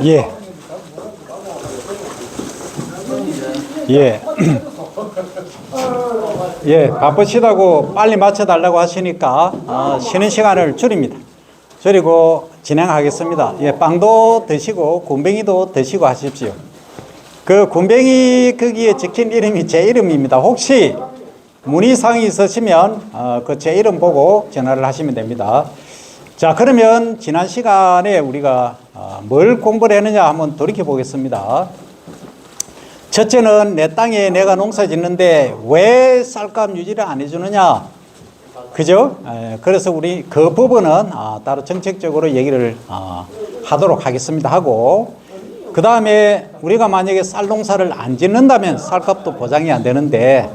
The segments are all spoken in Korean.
예. 예. 예, 바쁘시다고 빨리 맞춰달라고 하시니까 쉬는 시간을 줄입니다. 줄이고 진행하겠습니다. 예, 빵도 드시고 군뱅이도 드시고 하십시오. 그 군뱅이 거기에 적힌 이름이 제 이름입니다. 혹시 문의사항이 있으시면 그 제 이름 보고 전화를 하시면 됩니다. 자, 그러면 지난 시간에 우리가 뭘 공부를 했느냐 한번 돌이켜 보겠습니다. 첫째는 내 땅에 내가 농사 짓는데 왜 쌀값 유지를 안 해주느냐, 그죠? 그래서 우리 그 부분은 따로 정책적으로 얘기를 하도록 하겠습니다 하고, 그 다음에 우리가 만약에 쌀 농사를 안 짓는다면 쌀값도 보장이 안 되는데,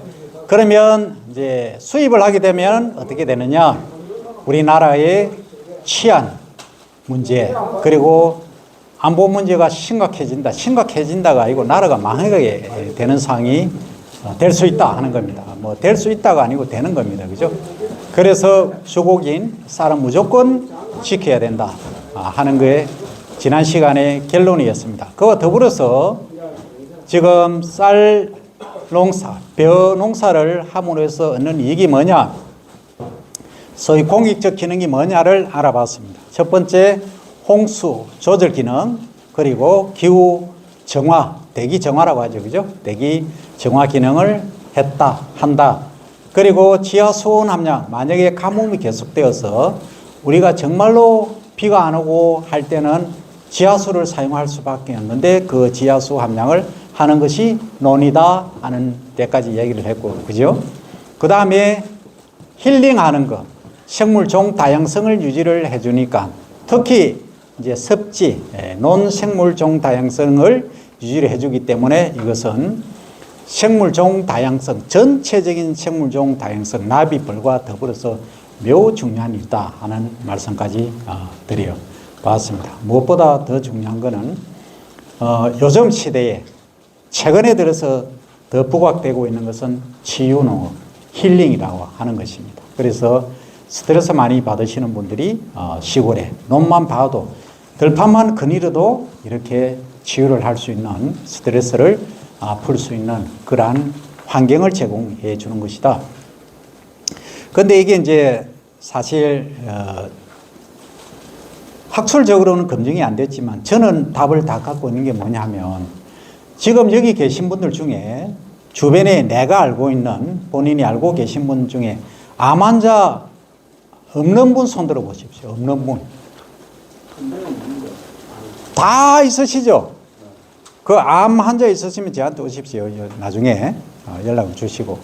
그러면 이제 수입을 하게 되면 어떻게 되느냐, 우리나라의 치안 문제, 그리고 안보 문제가 심각해진다가 아니고 나라가 망하게 되는 상황이 될 수 있다 하는 겁니다. 뭐 될 수 있다가 아니고 되는 겁니다. 그죠? 그래서 주곡인 쌀은 무조건 지켜야 된다 하는 게 지난 시간의 결론이었습니다. 그와 더불어서 지금 쌀 농사, 벼 농사를 함으로 해서 얻는 이익이 뭐냐, 소위 공익적 기능이 뭐냐를 알아봤습니다. 첫 번째, 홍수 조절 기능, 그리고 기후 정화, 대기 정화라고 하죠. 그죠? 대기 정화 기능을 한다. 그리고 지하 수온 함량, 만약에 가뭄이 계속되어서 우리가 정말로 비가 안 오고 할 때는 지하수를 사용할 수밖에 없는데 그 지하수 함량을 하는 것이 논이다 하는 데까지 얘기를 했고, 그죠? 그 다음에 힐링하는 것, 생물 종 다양성을 유지를 해주니까, 특히 이제 습지, 논생물 종 다양성을 유지를 해주기 때문에 이것은 생물 종 다양성, 전체적인 생물 종 다양성, 나비벌과 더불어서 매우 중요한 일이다 하는 말씀까지 드려 봤습니다. 무엇보다 더 중요한 것은 요즘 시대에 최근에 들어서 더 부각되고 있는 것은 치유농업, 힐링이라고 하는 것입니다. 그래서 스트레스 많이 받으시는 분들이 시골에 논만 봐도 들판만 거닐어도 이렇게 치유를 할 수 있는, 스트레스를 풀 수 있는 그러한 환경을 제공해 주는 것이다. 그런데 이게 이제 사실 학술적으로는 검증이 안 됐지만 저는 답을 다 갖고 있는 게 뭐냐면, 지금 여기 계신 분들 중에 주변에 내가 알고 있는, 본인이 알고 계신 분 중에 암 환자 없는 분 손 들어 보십시오. 없는 분. 다 있으시죠? 그 암 환자 있으시면 저한테 오십시오. 나중에 연락을 주시고.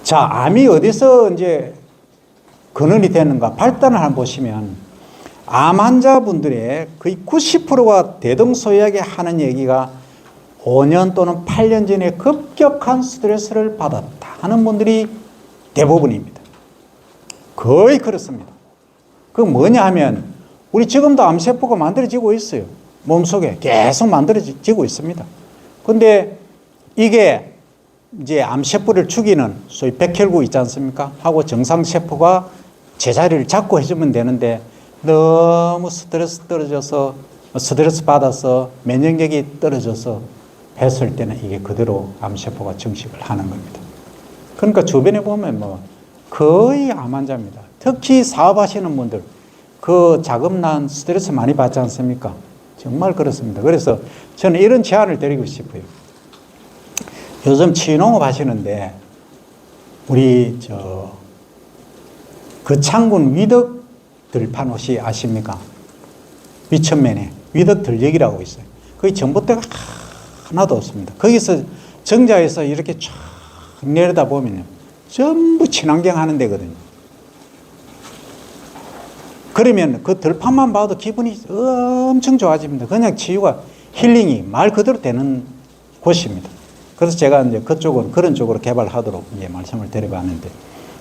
자, 암이 어디서 이제 근원이 되는가 발단을 한번 보시면, 암 환자분들의 거의 90%가 대동소이하게 하는 얘기가 5년 또는 8년 전에 급격한 스트레스를 받았다 하는 분들이 대부분입니다. 거의 그렇습니다. 그 뭐냐 하면, 우리 지금도 암세포가 만들어지고 있어요. 몸속에 계속 만들어지고 있습니다. 근데 이게 이제 암세포를 죽이는 소위 백혈구 있지 않습니까? 하고 정상세포가 제자리를 잡고 해주면 되는데, 너무 스트레스 받아서 면역력이 떨어져서 했을 때는 이게 그대로 암세포가 증식을 하는 겁니다. 그러니까 주변에 보면 뭐 거의 암 환자입니다. 특히 사업하시는 분들, 그 자금난 스트레스 많이 받지 않습니까? 정말 그렇습니다. 그래서 저는 이런 제안을 드리고 싶어요. 요즘 치유농업 하시는데, 우리 거창군 위덕 들판 혹시 아십니까? 위천면에 위덕 들녘이라고 있어요. 거기 전봇대가 하나도 없습니다. 거기서 정자에서 이렇게 쫙 내려다 보면 전부 친환경 하는 데거든요. 그러면 그 들판만 봐도 기분이 엄청 좋아집니다. 그냥 치유가, 힐링이 말 그대로 되는 곳입니다. 그래서 제가 이제 그쪽은 그런 쪽으로 개발하도록 이제 말씀을 드려봤는데,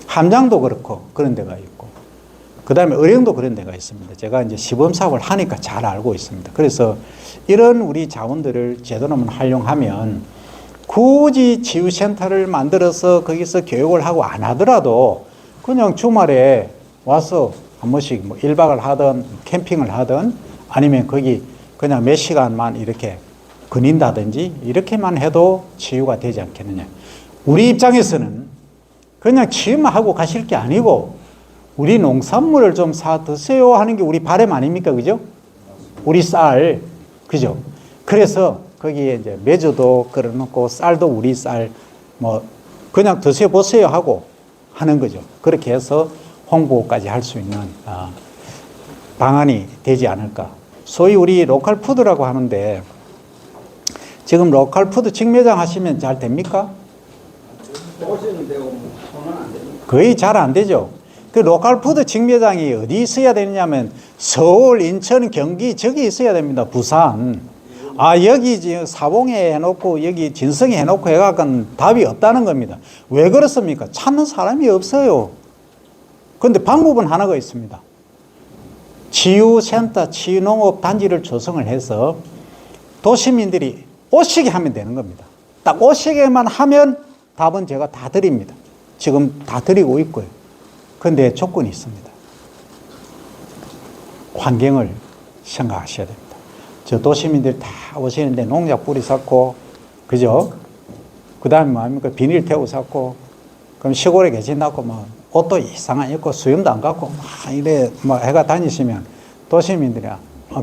함장도 그렇고 그런 데가 있고, 그 다음에 의령도 그런 데가 있습니다. 제가 이제 시범 사업을 하니까 잘 알고 있습니다. 그래서 이런 우리 자원들을 제대로만 활용하면, 굳이 치유센터를 만들어서 거기서 교육을 하고 안 하더라도 그냥 주말에 와서 한 번씩 뭐 1박을 하든 캠핑을 하든 아니면 거기 그냥 몇 시간만 이렇게 거닌다든지 이렇게만 해도 치유가 되지 않겠느냐. 우리 입장에서는 그냥 치유만 하고 가실 게 아니고 우리 농산물을 좀 사 드세요 하는 게 우리 바람 아닙니까? 그죠? 우리 쌀, 그죠? 그래서 거기에 이제 매주도 걸어놓고 쌀도 우리 쌀 뭐 그냥 드셔 보세요 하고 하는 거죠. 그렇게 해서 홍보까지 할 수 있는 방안이 되지 않을까. 소위 우리 로컬 푸드라고 하는데 지금 로컬 푸드 직매장 하시면 잘 됩니까? 거의 잘 안 되죠. 그 로컬 푸드 직매장이 어디 있어야 되느냐면 서울, 인천, 경기 저기 있어야 됩니다. 부산. 여기 지금 사봉에 해놓고 여기 진성에 해놓고 해갖고는 답이 없다는 겁니다. 왜 그렇습니까? 찾는 사람이 없어요. 그런데 방법은 하나가 있습니다. 치유센터, 치유농업 단지를 조성을 해서 도시민들이 오시게 하면 되는 겁니다. 딱 오시게만 하면 답은 제가 다 드립니다. 지금 다 드리고 있고요. 그런데 조건이 있습니다. 환경을 생각하셔야 됩니다. 저 도시민들이 다 오시는데 농약 뿌리 샀고, 그죠? 그 다음에 뭐 합니까? 비닐 태우고 샀고, 그럼 시골에 계신다고 뭐 옷도 이상한 입고 수염도 안 갖고 막 이래 뭐 해가 다니시면 도시민들이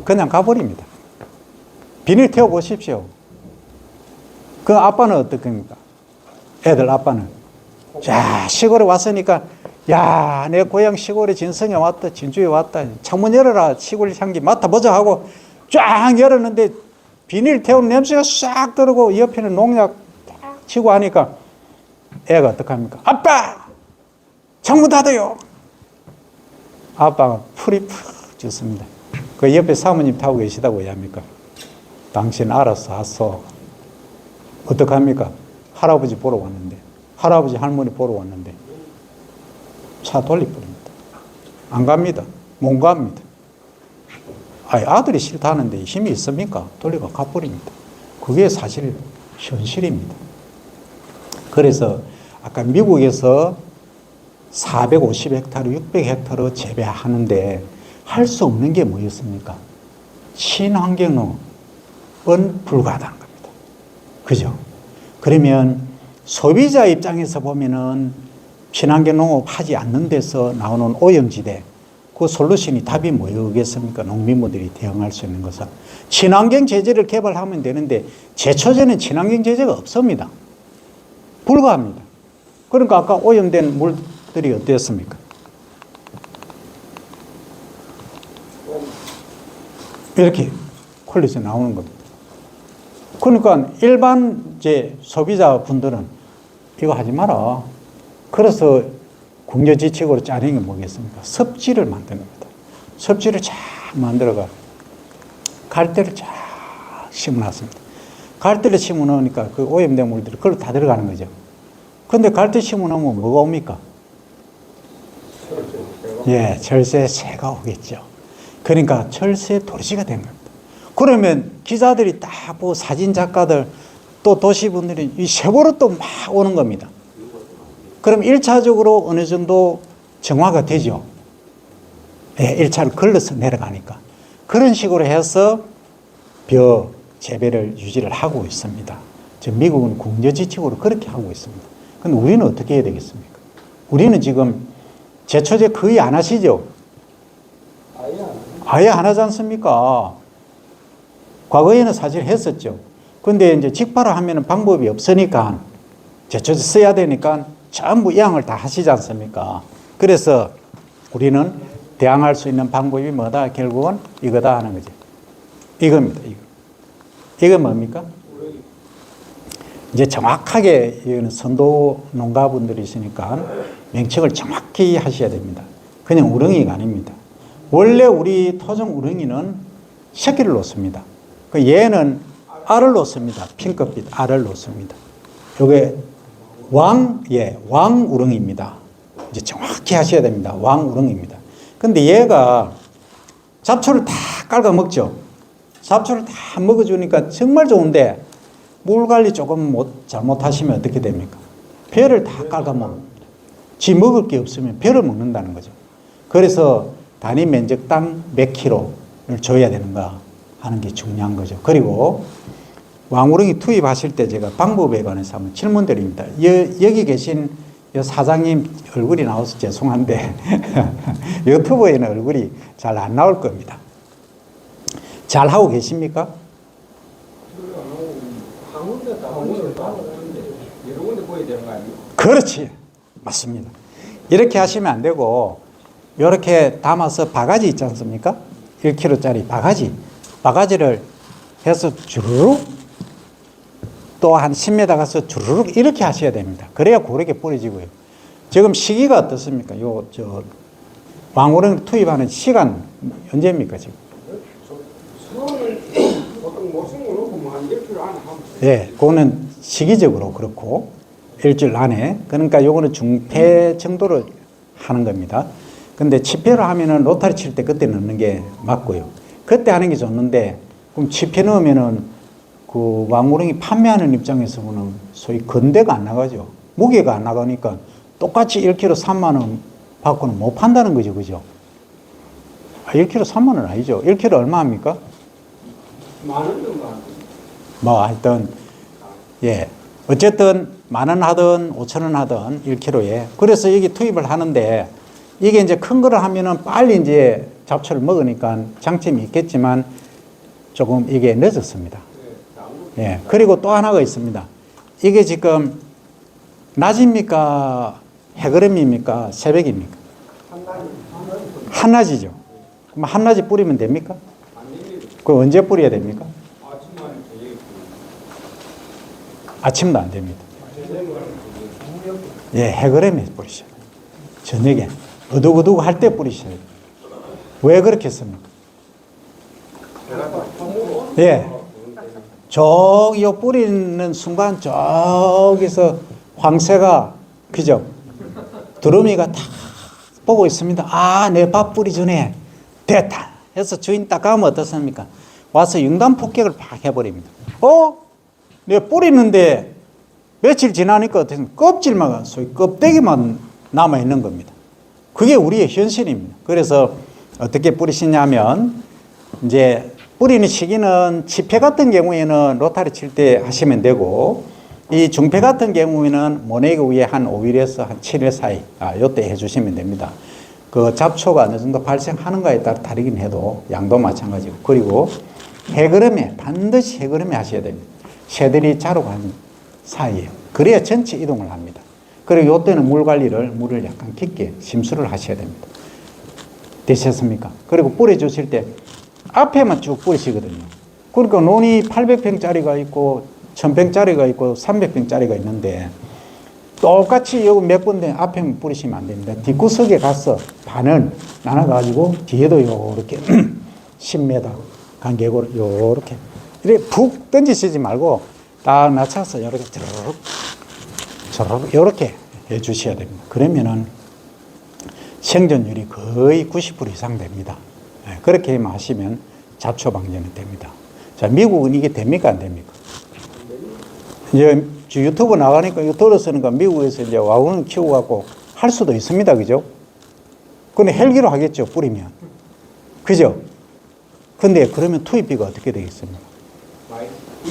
그냥 가버립니다. 비닐 태워 보십시오. 그 아빠는 어떻습니까? 애들 아빠는. 자, 시골에 왔으니까 야, 내 고향 시골에 진성에 왔다, 진주에 왔다. 창문 열어라, 시골 향기 맡아보자 하고 쫙 열었는데 비닐 태운 냄새가 싹 들고 옆에는 농약 딱 치고 하니까 애가 어떡합니까? 아빠! 창문 닫아요! 아빠가 풀이 푹 졌습니다. 그 옆에 사모님 타고 계시다고 왜 합니까? 당신 알아서 하소. 어떡합니까? 할아버지 보러 왔는데, 할아버지 할머니 보러 왔는데 차 돌려버립니다. 안 갑니다. 못 갑니다. 아들이 싫다는데 힘이 있습니까? 돌리고 가버립니다. 그게 사실 현실입니다. 그래서 아까 미국에서 450헥타르, 600헥타르 재배하는데 할 수 없는 게 뭐였습니까? 친환경농업은 불가하다는 겁니다. 그죠? 그러면 소비자 입장에서 보면은 친환경 농업 하지 않는 데서 나오는 오염지대, 그 솔루션이 답이 뭐겠습니까? 농민분들이 대응할 수 있는 것은 친환경 제재를 개발하면 되는데 제초제는 친환경 제재가 없습니다. 불가합니다. 그러니까 아까 오염된 물들이 어땠습니까? 이렇게 흘려서 나오는 겁니다. 그러니까 일반 소비자분들은 이거 하지 마라. 그래서 국려지책으로 짜낸 게 뭐겠습니까? 섭지를 만드는 겁니다. 섭지를 쫙 만들어가 갈대를 쫙 심어놨습니다. 갈대를 심어놓으니까 그 오염된 물들이 그걸로 다 들어가는 거죠. 그런데 갈대 심어놓으면 뭐가 옵니까? 예, 철새 새가 오겠죠. 그러니까 철새 도시가 되는 겁니다. 그러면 기자들이 딱 보고 사진 작가들 또 도시분들이 이 세보로 또 막 오는 겁니다. 그럼 1차적으로 어느 정도 정화가 되죠. 예, 1차를 걸러서 내려가니까. 그런 식으로 해서 벼 재배를 유지를 하고 있습니다. 지금 미국은 국제지책으로 그렇게 하고 있습니다. 근데 우리는 어떻게 해야 되겠습니까? 우리는 지금 제초제 거의 안 하시죠? 아예 안 하지 않습니까? 과거에는 사실 했었죠. 근데 이제 직파로 하면은 방법이 없으니까 제초제 써야 되니까 전부 이양을 다 하시지 않습니까? 그래서 우리는 대항할 수 있는 방법이 뭐다? 결국은 이거다 하는 거죠. 이겁니다. 이거 뭡니까? 이제 정확하게 이거는 선도 농가분들이시니까 명칭을 정확히 하셔야 됩니다. 그냥 우렁이가 아닙니다. 원래 우리 토종 우렁이는 새끼를 놓습니다. 그 얘는 알을 놓습니다. 핑크빛 알을 놓습니다. 요게 왕 우렁이입니다. 이제 정확히 하셔야 됩니다. 왕 우렁이입니다. 근데 얘가 잡초를 다 깔아 먹죠. 잡초를 다 먹어주니까 정말 좋은데 물 관리 조금 잘못하시면 어떻게 됩니까? 벼를 다 깔아 먹습니다. 지 먹을 게 없으면 벼를 먹는다는 거죠. 그래서 단위 면적당 몇 킬로, 줘야 되는가 하는 게 중요한 거죠. 그리고 왕우릉이 투입하실 때 제가 방법에 관해서 한번 질문 드립니다. 여기 계신 사장님 얼굴이 나와서 죄송한데 유튜브에는 얼굴이 잘 안 나올 겁니다. 잘 하고 계십니까? 그렇지. 맞습니다. 이렇게 하시면 안 되고 이렇게 담아서 바가지 있지 않습니까? 1kg짜리 바가지를 해서 주르륵 또 한 10m 가서 주르륵 이렇게 하셔야 됩니다. 그래야 고르게 뿌려지고요. 지금 시기가 어떻습니까? 왕우릉 투입하는 시간 언제입니까 지금? 네, 그거는 시기적으로 그렇고 일주일 안에. 그러니까 요거는 중폐 정도로 하는 겁니다. 근데 치폐를 하면은 로타리 칠 때 그때 넣는 게 맞고요. 그때 하는 게 좋는데 그럼 치폐 넣으면은 그 왕우릉이 판매하는 입장에서는 소위 건대가 안 나가죠. 무게가 안 나가니까 똑같이 1kg 3만 원 받고는 못 판다는 거죠. 그죠? 1kg 3만 원 아니죠. 1kg 얼마 합니까? 만 원 정도 하는 뭐 하여튼 예. 어쨌든 10,000원 하든 5,000원 하든 1kg에. 그래서 여기 투입을 하는데 이게 이제 큰 거를 하면은 빨리 이제 잡초를 먹으니까 장점이 있겠지만 조금 이게 늦었습니다. 예. 그리고 또 하나가 있습니다. 이게 지금 낮입니까? 해그름입니까? 새벽입니까? 한낮이죠. 그럼 한낮에 뿌리면 됩니까? 그 언제 뿌려야 됩니까? 아침도 안 됩니다. 예, 해그름에 뿌리셔야 돼요. 저녁에 어둑어둑 할 때 뿌리셔야 돼요. 왜 그렇게 했습니까? 예. 저기 뿌리는 순간 저기서 황새가 그죠? 두루미가 탁 보고 있습니다. 아, 내 밥 뿌리 전에 됐다 해서 주인 딱 가면 어떻습니까? 와서 융단 폭격을 팍 해버립니다. 내 뿌리는데 며칠 지나니까 어떻게 껍질만, 소위 껍데기만 남아있는 겁니다. 그게 우리의 현실입니다. 그래서 어떻게 뿌리시냐면 이제 뿌리는 시기는 치폐 같은 경우에는 로타리 칠 때 하시면 되고 이 중폐 같은 경우에는 모내기 위에 한 5일에서 한 7일 사이 요때 해주시면 됩니다. 그 잡초가 어느 정도 발생하는가에 따라 다르긴 해도 양도 마찬가지고 그리고 해그름에 반드시 해그름에 하셔야 됩니다. 새들이 자러 가는 사이에 그래야 전체 이동을 합니다. 그리고 요때는 물 관리를 물을 약간 깊게 심수를 하셔야 됩니다. 되셨습니까? 그리고 뿌려주실 때 앞에만 쭉 뿌리시거든요. 그러니까 논이 800평짜리가 있고 1000평짜리가 있고 300평짜리가 있는데 똑같이 여기 몇 군데 앞에만 뿌리시면 안 됩니다. 뒷구석에 가서 반을 나눠가지고 뒤에도 요렇게 10m 간격으로 요렇게 이렇게 푹 던지시지 말고 딱 낮춰서 이렇게 저렇게 요렇게 해 주셔야 됩니다. 그러면은 생존율이 거의 90% 이상 됩니다. 그렇게 하시면 잡초 방지는 됩니다. 자, 미국은 이게 됩니까? 안 됩니까? 이제 유튜브 나가니까 이거 들었으니까 미국에서 이제 와우는 키워갖고 할 수도 있습니다. 그죠? 근데 헬기로 하겠죠. 뿌리면. 그죠? 근데 그러면 투입비가 어떻게 되겠습니까?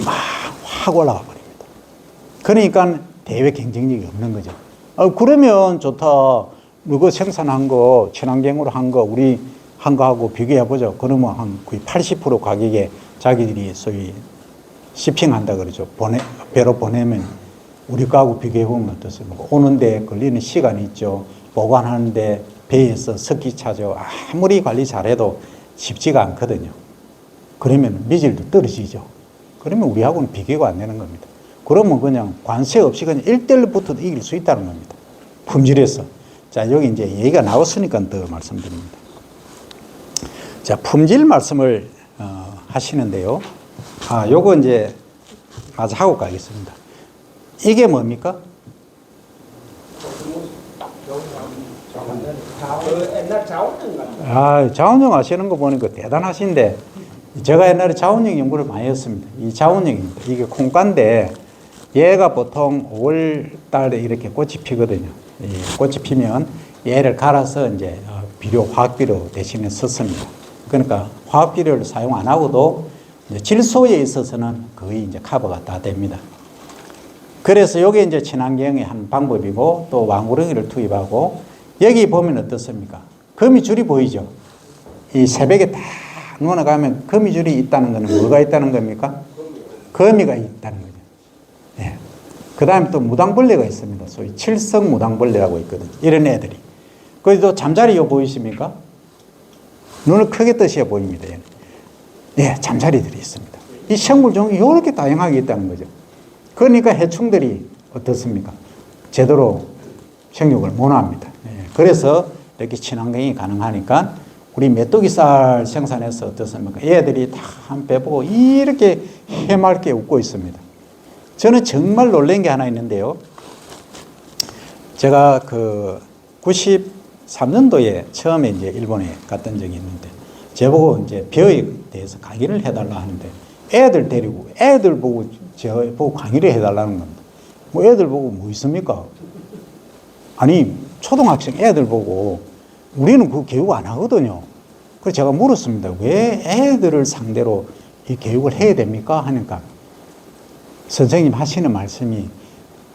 막 확 올라가 버립니다. 그러니까 대외 경쟁력이 없는 거죠. 그러면 좋다. 이거 생산한 거, 친환경으로 한 거, 우리 한 거하고 비교해보죠. 그러면 한 거의 80% 가격에 자기들이 소위 시핑한다 그러죠. 배로 보내면 우리 거하고 비교해보면 어떻습니까? 오는데 걸리는 시간이 있죠. 보관하는데 배에서 습기 차죠. 아무리 관리 잘해도 쉽지가 않거든요. 그러면 미질도 떨어지죠. 그러면 우리하고는 비교가 안 되는 겁니다. 그러면 그냥 관세 없이 그냥 1대1부터 이길 수 있다는 겁니다. 품질에서. 자, 여기 이제 얘기가 나왔으니까 더 말씀드립니다. 자, 품질 말씀을 하시는데요. 요거 이제 마저 하고 가겠습니다. 이게 뭡니까? 자원형 하시는 거 보니까 대단하신데, 제가 옛날에 자원형 연구를 많이 했습니다. 이 자원형입니다. 이게 콩가인데, 얘가 보통 5월 달에 이렇게 꽃이 피거든요. 꽃이 피면 얘를 갈아서 이제 비료, 화학비료 대신에 썼습니다. 그러니까 화학 비료를 사용 안 하고도 이제 질소에 있어서는 거의 이제 커버가 다 됩니다. 그래서 이게 이제 친환경의 한 방법이고 또 왕구렁이를 투입하고 여기 보면 어떻습니까? 거미줄이 보이죠? 이 새벽에 딱 눈에 가면 거미줄이 있다는 것은 뭐가 있다는 겁니까? 거미가 있다는 거죠. 예. 그 다음에 또 무당벌레가 있습니다. 소위 칠성 무당벌레라고 있거든요. 이런 애들이. 그래도 잠자리 요 보이십니까? 눈을 크게 뜨셔야 보입니다. 네, 잠자리들이 있습니다. 이 생물 종이 이렇게 다양하게 있다는 거죠. 그러니까 해충들이 어떻습니까? 제대로 생육을 못 합니다. 네. 그래서 이렇게 친환경이 가능하니까 우리 메뚜기쌀 생산해서 어떻습니까? 얘들이 다 한 배 보고 이렇게 해맑게 웃고 있습니다. 저는 정말 놀란 게 하나 있는데요. 제가 그 93년도에 처음에 이제 일본에 갔던 적이 있는데, 저보고 이제 벼에 대해서 강의를 해달라 하는데, 애들 데리고, 애들 보고, 저 보고 강의를 해달라는 겁니다. 뭐 애들 보고 뭐 있습니까? 아니, 초등학생 애들 보고, 우리는 그 교육 안 하거든요. 그래서 제가 물었습니다. 왜 애들을 상대로 이 교육을 해야 됩니까? 하니까, 선생님 하시는 말씀이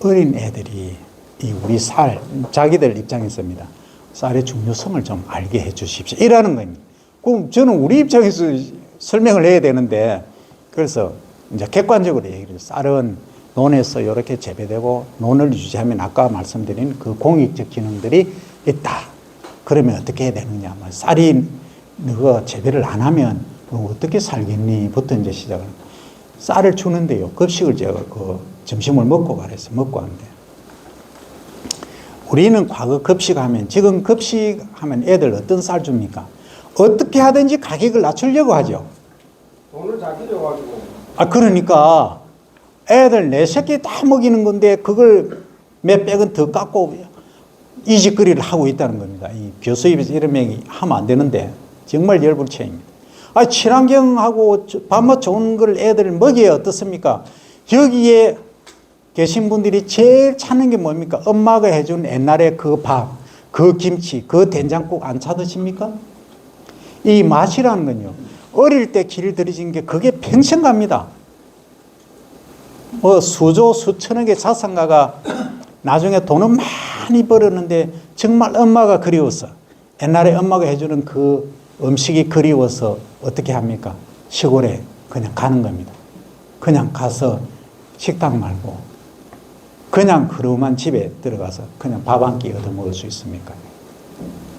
어린 애들이 이 우리 쌀, 자기들 입장에서입니다. 쌀의 중요성을 좀 알게 해 주십시오. 이라는 겁니다. 그럼 저는 우리 입장에서 설명을 해야 되는데, 그래서 이제 객관적으로 얘기를 해요. 쌀은 논에서 이렇게 재배되고 논을 유지하면 아까 말씀드린 그 공익적 기능들이 있다. 그러면 어떻게 해야 되느냐. 쌀이 너가 재배를 안 하면 너 어떻게 살겠니? 부터 이제 시작을. 쌀을 주는데요. 급식을 제가 그 점심을 먹고 가래서 먹고 하는데. 우리는 과거 급식하면, 지금 급식하면 애들 어떤 쌀 줍니까? 어떻게 하든지 가격을 낮추려고 하죠. 돈을 다 들여가지고. 그러니까 애들 4새끼 다 먹이는 건데 그걸 몇 백은 더 깎고 이 짓거리를 하고 있다는 겁니다. 이 교수입에서 이런 명이 하면 안 되는데 정말 열불체입니다. 친환경하고 밥맛 좋은 걸 애들 먹여야 어떻습니까? 여기에 계신 분들이 제일 찾는 게 뭡니까? 엄마가 해준 옛날에 그 밥, 그 김치, 그 된장국 안 찾으십니까? 이 맛이라는 건요. 어릴 때 길 들이진 게 그게 평생 갑니다. 수조 수천억의 자산가가 나중에 돈은 많이 벌었는데 정말 엄마가 그리웠어. 옛날에 엄마가 해주는 그 음식이 그리워서 어떻게 합니까? 시골에 그냥 가는 겁니다. 그냥 가서 식당 말고 그냥 그름한 집에 들어가서 그냥 밥 한 끼 얻어 먹을 수 있습니까?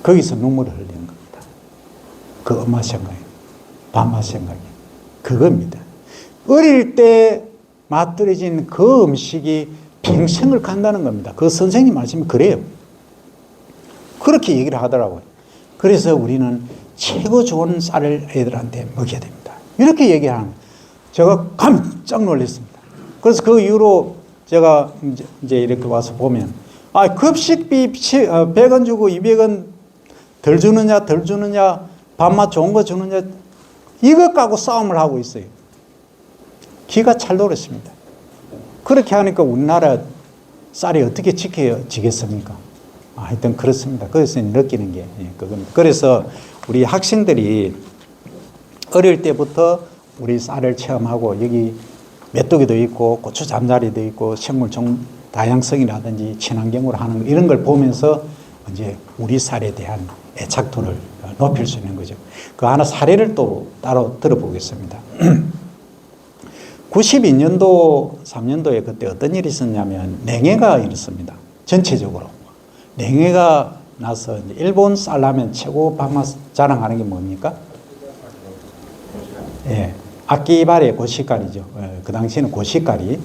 거기서 눈물을 흘리는 겁니다. 그 엄마 생각이, 밥맛 생각이 그겁니다. 어릴 때 맛들여진 그 음식이 평생을 간다는 겁니다. 그 선생님 말씀이 그래요. 그렇게 얘기를 하더라고요. 그래서 우리는 최고 좋은 쌀을 애들한테 먹여야 됩니다. 이렇게 얘기하는 거예요. 제가 깜짝 놀랐습니다. 그래서 그 이후로 제가 이제 이렇게 와서 보면, 급식비 100원 주고 200원 덜 주느냐, 덜 주느냐, 밥맛 좋은 거 주느냐, 이것 갖고 싸움을 하고 있어요. 기가 찰돌았습니다. 그렇게 하니까 우리나라 쌀이 어떻게 지켜지겠습니까? 하여튼 그렇습니다. 그래서 느끼는 게 그겁니다. 그래서 우리 학생들이 어릴 때부터 우리 쌀을 체험하고 여기 메뚜기도 있고 고추 잠자리도 있고 생물 다양성이라든지 친환경으로 하는 이런 걸 보면서 이제 우리 쌀에 대한 애착도를 높일 수 있는 거죠. 그 하나 사례를 또 따로 들어보겠습니다. 92년도, 3년도에 그때 어떤 일이 있었냐면 냉해가 일었습니다. 전체적으로. 냉해가 나서 이제 일본 쌀라면 최고 밥맛 자랑하는 게 뭡니까? 예. 아키바레 고시카리죠. 그 당시에는 고시카리.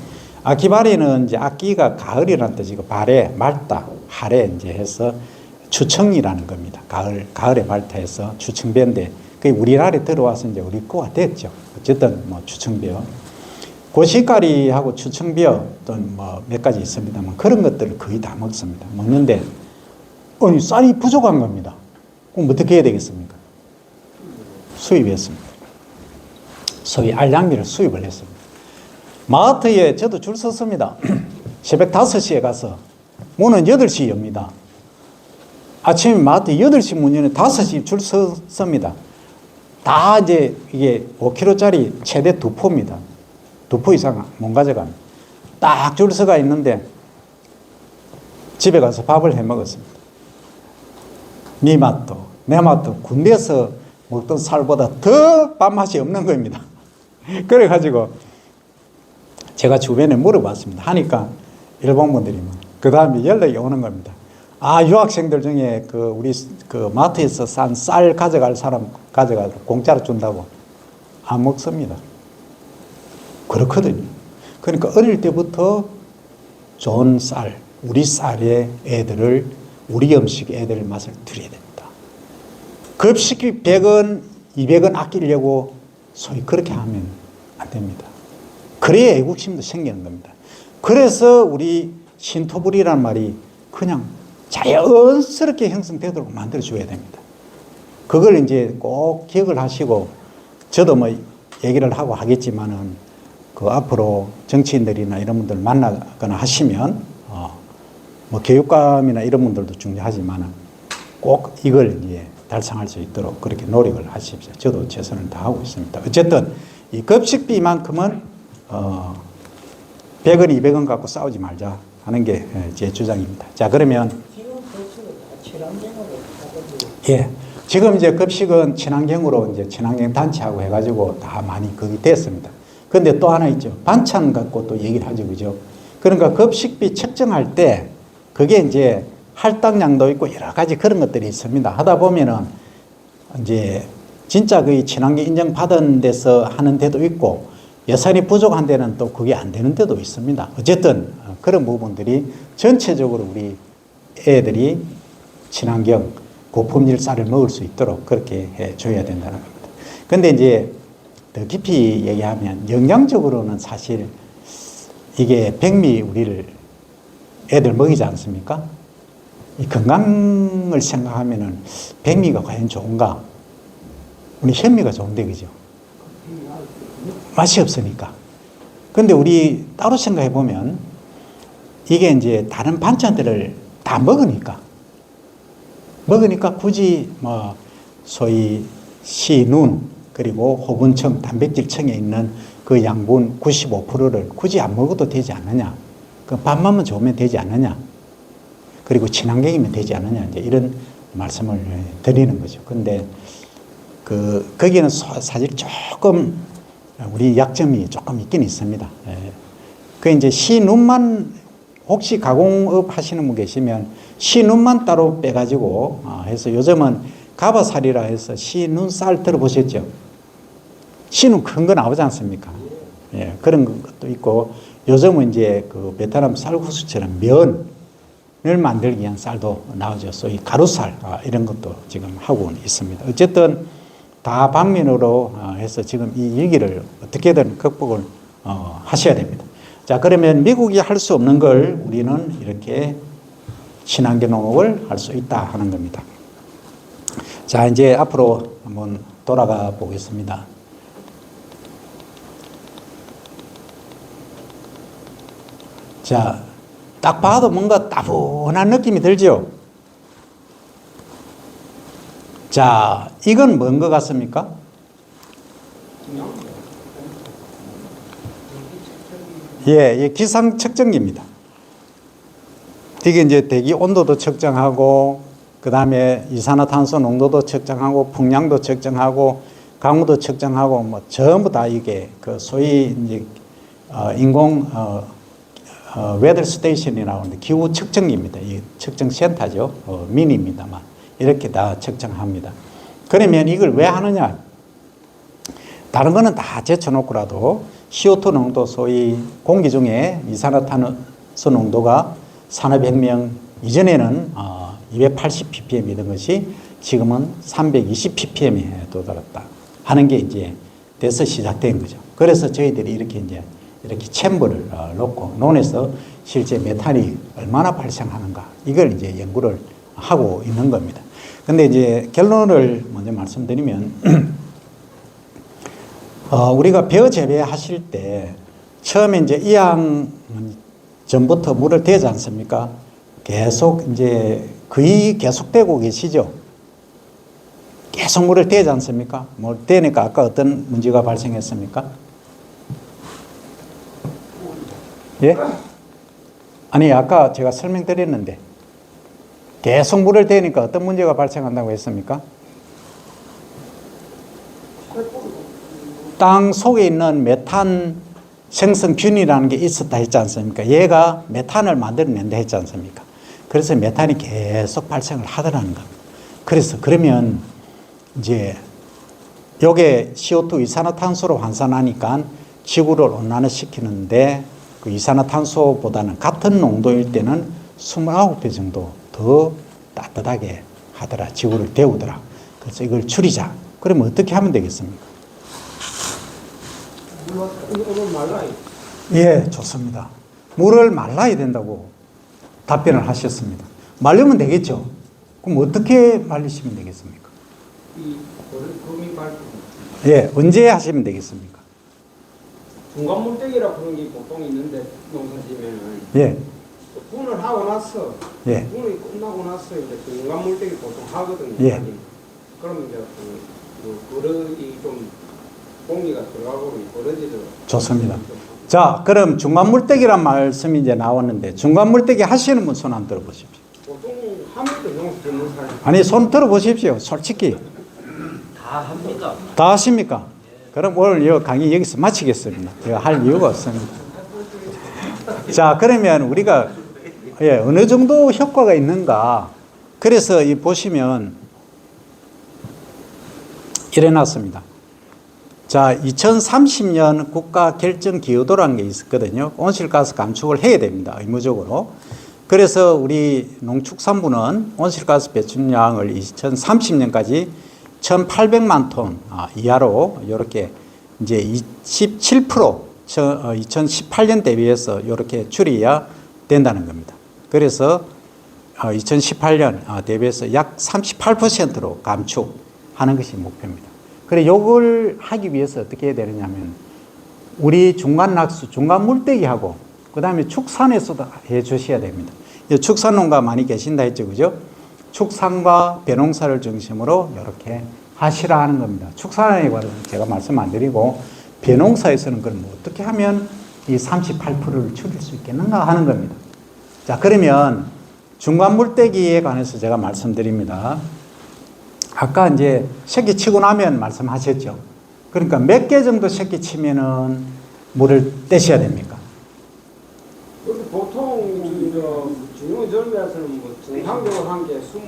아키바레는 이제 아키가 가을이라는 뜻이고 바레 맑다, 하래 이제 해서 추청이라는 겁니다. 가을에 맑다 해서 추청배인데 그게 우리나라에 들어와서 이제 우리 거가 됐죠. 어쨌든 뭐 추청배요. 고시카리하고 추청비어 또 뭐 몇 가지 있습니다만 그런 것들을 거의 다 먹습니다. 먹는데 쌀이 부족한 겁니다. 그럼 어떻게 해야 되겠습니까? 수입했습니다. 소위 알량미를 수입을 했습니다. 마트에 저도 줄 섰습니다. 새벽 5시에 가서 문은 8시에 엽니다. 아침에 마트 8시 문 여는 5시 줄 섰습니다. 다 이제 이게 5kg짜리 최대 2포입니다. 2포 이상 못 가져갑니다. 딱 줄 서가 있는데 집에 가서 밥을 해 먹었습니다. 네 맛도 내 맛도 군대에서 먹던 쌀보다 더 밥맛이 없는 겁니다. 그래가지고 제가 주변에 물어봤습니다. 하니까 일본 분들이 그 다음에 연락이 오는 겁니다. 아, 유학생들 중에 우리 마트에서 산 쌀 가져갈 사람 가져가서 공짜로 준다고 안 먹습니다. 그렇거든요. 그러니까 어릴 때부터 좋은 쌀, 우리 쌀의 애들을, 우리 음식 애들 맛을 드려야 됩니다. 급식비 100원, 200원 아끼려고 소위 그렇게 하면 안 됩니다. 그래야 애국심도 생기는 겁니다. 그래서 우리 신토불이라는 말이 그냥 자연스럽게 형성되도록 만들어줘야 됩니다. 그걸 이제 꼭 기억을 하시고, 저도 뭐 얘기를 하고 하겠지만은 앞으로 정치인들이나 이런 분들 만나거나 하시면 뭐 교육감이나 이런 분들도 중요하지만은 꼭 이걸 이제 달성할 수 있도록 그렇게 노력을 하십시오. 저도 최선을 다하고 있습니다. 어쨌든 이 급식비만큼은 100원, 200원 갖고 싸우지 말자 하는 게 제 주장입니다. 자, 그러면 예, 지금 이제 급식은 친환경으로 이제 친환경 단체하고 해가지고 다 많이 거기 됐습니다. 근데 또 하나 있죠. 반찬 갖고 또 얘기를 하죠, 그죠? 그러니까 급식비 책정할 때 그게 이제 할당량도 있고 여러 가지 그런 것들이 있습니다. 하다 보면은 이제 진짜 그 친환경 인정받은 데서 하는 데도 있고 예산이 부족한 데는 또 그게 안 되는 데도 있습니다. 어쨌든 그런 부분들이 전체적으로 우리 애들이 친환경 고품질 쌀을 먹을 수 있도록 그렇게 해줘야 된다는 겁니다. 근데 이제 더 깊이 얘기하면 영양적으로는 사실 이게 백미 우리를 애들 먹이지 않습니까? 이 건강을 생각하면은 백미가 과연 좋은가? 우리 현미가 좋은데, 그죠? 맛이 없으니까. 근데 우리 따로 생각해 보면 이게 이제 다른 반찬들을 다 먹으니까 굳이 뭐 소위 시눈 그리고 호분청, 단백질청에 있는 그 양분 95%를 굳이 안 먹어도 되지 않느냐? 그 밥만만 좋으면 되지 않느냐? 그리고 친환경이면 되지 않느냐? 이제 이런 말씀을 드리는 거죠. 근데 거기에는 사실 조금 우리 약점이 조금 있긴 있습니다. 그 이제 시눈만 혹시 가공업 하시는 분 계시면 시눈만 따로 빼가지고 해서 요즘은 가바살이라 해서 시눈쌀 들어보셨죠? 시눈 큰 거 나오지 않습니까? 예, 그런 것도 있고 요즘은 이제 그 베트남 쌀국수처럼 면을 만들기 위한 쌀도 나오죠. 소위 가루쌀 이런 것도 지금 하고 있습니다. 어쨌든 다 방면으로 해서 지금 이 위기를 어떻게든 극복을 하셔야 됩니다. 자, 그러면 미국이 할 수 없는 걸 우리는 이렇게 친환경 농업을 할 수 있다 하는 겁니다. 자, 이제 앞으로 한번 돌아가 보겠습니다. 자, 딱 봐도 뭔가 따분한 느낌이 들죠? 자, 이건 뭔 것 같습니까? 예, 기상 측정기입니다. 이게 이제 대기 온도도 측정하고, 그 다음에 이산화탄소 농도도 측정하고, 풍량도 측정하고, 강우도 측정하고, 뭐 전부 다 이게 그 소위 이제 인공 웨더 스테이션이라고 하는데 기후 측정기입니다. 이 측정 센터죠. 미니입니다만 이렇게 다 측정합니다. 그러면 이걸 왜 하느냐? 다른 거는 다 제쳐놓고라도 CO2 농도, 소위 공기 중에 이산화탄소 농도가 산업혁명 이전에는 280 ppm이던 것이 지금은 320 ppm에 도달했다 하는 게 이제 돼서 시작된 거죠. 그래서 저희들이 이렇게 챔버를 놓고 논에서 실제 메탄이 얼마나 발생하는가 이걸 이제 연구를 하고 있는 겁니다. 근데 이제 결론을 먼저 말씀드리면 우리가 벼 재배하실 때 처음에 이제 이양 전부터 물을 대지 않습니까? 계속 이제 거의 계속되고 계시죠. 계속 물을 대지 않습니까? 물 대니까 아까 어떤 문제가 발생했습니까? 예? 아니 아까 제가 설명드렸는데 계속 물을 대니까 어떤 문제가 발생한다고 했습니까? 땅 속에 있는 메탄 생성균이라는 게 있었다 했지 않습니까? 얘가 메탄을 만들어낸다 했지 않습니까? 그래서 메탄이 계속 발생을 하더라는 겁니다. 그래서 그러면 이제 요게 CO2 이산화탄소로 환산하니까 지구를 온난화 시키는데 그 이산화탄소보다는 같은 농도일 때는 29배 정도 더 따뜻하게 하더라. 지구를 데우더라. 그래서 이걸 줄이자. 그러면 어떻게 하면 되겠습니까? 물을 말라요. 예, 좋습니다. 물을 말라야 된다고 답변을 하셨습니다. 말리면 되겠죠? 그럼 어떻게 말리시면 되겠습니까? 이 거미 밟고 예, 언제 하시면 되겠습니까? 중간 물때기라 그런 게 보통 있는데 농사지면은 예, 분을 하고 나서 예, 분이 끝나고 나서 이제 중간 물때기 보통 하거든요. 예. 그럼 이제 버릇이 좀 공기가 들어가고 버러지더라고요. 좋습니다. 자, 그럼 중간물대기란 말씀이 이제 나왔는데 중간물대기 하시는 분 손 한번 들어보십시오. 보통 하면도 농사 짓는 사람 아니, 손 들어보십시오. 솔직히. 다 합니다. 다 하십니까? 그럼 오늘 이 강의 여기서 마치겠습니다. 제가 할 이유가 없습니다. 자, 그러면 우리가 예, 어느 정도 효과가 있는가? 그래서 이 보시면 이래 놨습니다. 자, 2030년 국가 결정 기여도라는 게 있었거든요. 온실가스 감축을 해야 됩니다. 의무적으로. 그래서 우리 농축산부는 온실가스 배출량을 2030년까지 1,800만 톤 이하로 이렇게 이제 27% 2018년 대비해서 이렇게 줄여야 된다는 겁니다. 그래서 2018년 대비해서 약 38%로 감축하는 것이 목표입니다. 그래 요걸 하기 위해서 어떻게 해야 되느냐면 우리 중간 낙수, 중간 물대기하고 그다음에 축산에서도 해 주셔야 됩니다. 축산 농가 많이 계신다 했죠, 그죠? 축산과 벼농사를 중심으로 이렇게 하시라 하는 겁니다. 축산에 관해서 제가 말씀 안 드리고 벼농사에서는 그럼 어떻게 하면 이 38%를 줄일 수 있겠는가 하는 겁니다. 자, 그러면 중간 물대기에 관해서 제가 말씀드립니다. 아까 이제 새끼 치고 나면 말씀하셨죠. 그러니까 몇 개 정도 새끼 치면은 물을 떼셔야 됩니까? 보통 중요 절미에서는 뭐 정상적으로 한 개, 20, 한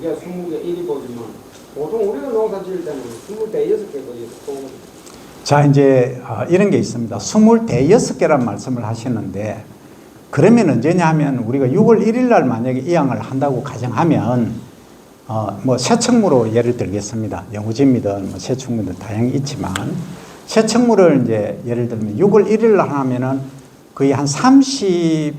2개, 20개 이리 보지만 보통 우리가 농사 지을 때는 25개 거의 보거든요. 자, 이제 이런 게 있습니다. 26개란 말씀을 하셨는데 그러면 언제냐 하면 우리가 6월 1일 날 만약에 이양을 한다고 가정하면 뭐 새청무로 예를 들겠습니다. 영구진미든 뭐 새청무든 다양히 있지만 새청무를 이제 예를 들면 6월 1일 날 하면은 거의 한 35일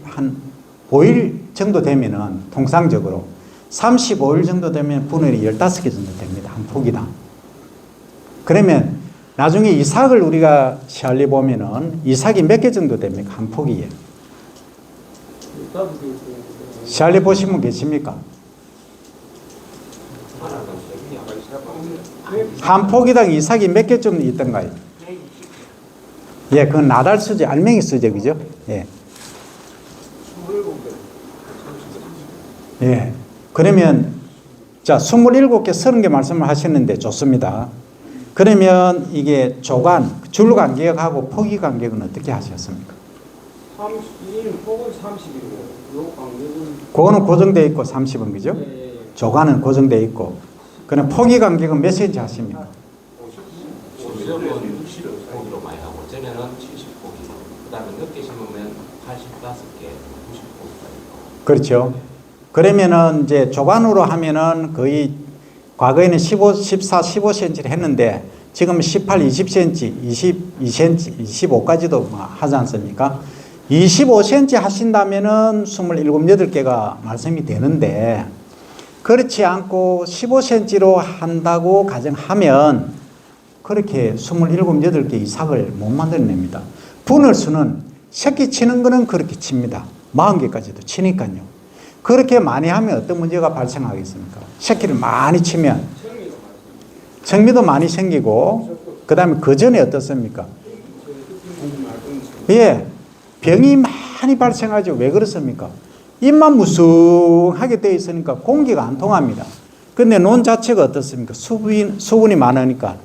정도 되면은 통상적으로 35일 정도 되면 분할이 15개 정도 됩니다. 한 포기당. 그러면 나중에 이삭을 우리가 시알리 보면은 이삭이 몇 개 정도 됩니까? 한 포기에. 시알리 보신 분 계십니까? 한 포기당 이삭이 몇 개 정도 있던가요? 예, 그건 나달 수제, 알맹이 수제, 그죠? 예. 예. 그러면, 자, 27개, 30개 말씀을 하셨는데 좋습니다. 그러면 이게 조간, 줄 간격하고 포기 간격은 어떻게 하셨습니까? 31, 폭은 30이고, 요 간격은. 그거는 고정되어 있고 30은, 그죠? 예. 조간은 고정되어 있고. 그럼 포기 간격은 몇 cm 하십니까? 50포기로 많이 하고, 저면은 70포기. 그 다음에 늦게 심으면 85개, 90포기까지. 그렇죠. 그러면은 이제 조간으로 하면은 거의 과거에는 14, 15cm를 했는데 지금 18, 20cm, 22cm, 25까지도 하지 않습니까? 25cm 하신다면은 27, 8개가 말씀이 되는데 그렇지 않고 15cm로 한다고 가정하면 그렇게 27, 8개 이상을 못 만들어냅니다. 분을 수는 새끼 치는 거는 그렇게 칩니다. 40개까지도 치니까요. 그렇게 많이 하면 어떤 문제가 발생하겠습니까? 새끼를 많이 치면 청미도 많이 생기고, 그 다음에 그 전에 어떻습니까? 예, 병이 많이 발생하죠. 왜 그렇습니까? 입만 무성하게 되어 있으니까 공기가 안 통합니다. 근데 논 자체가 어떻습니까? 수분이 많으니까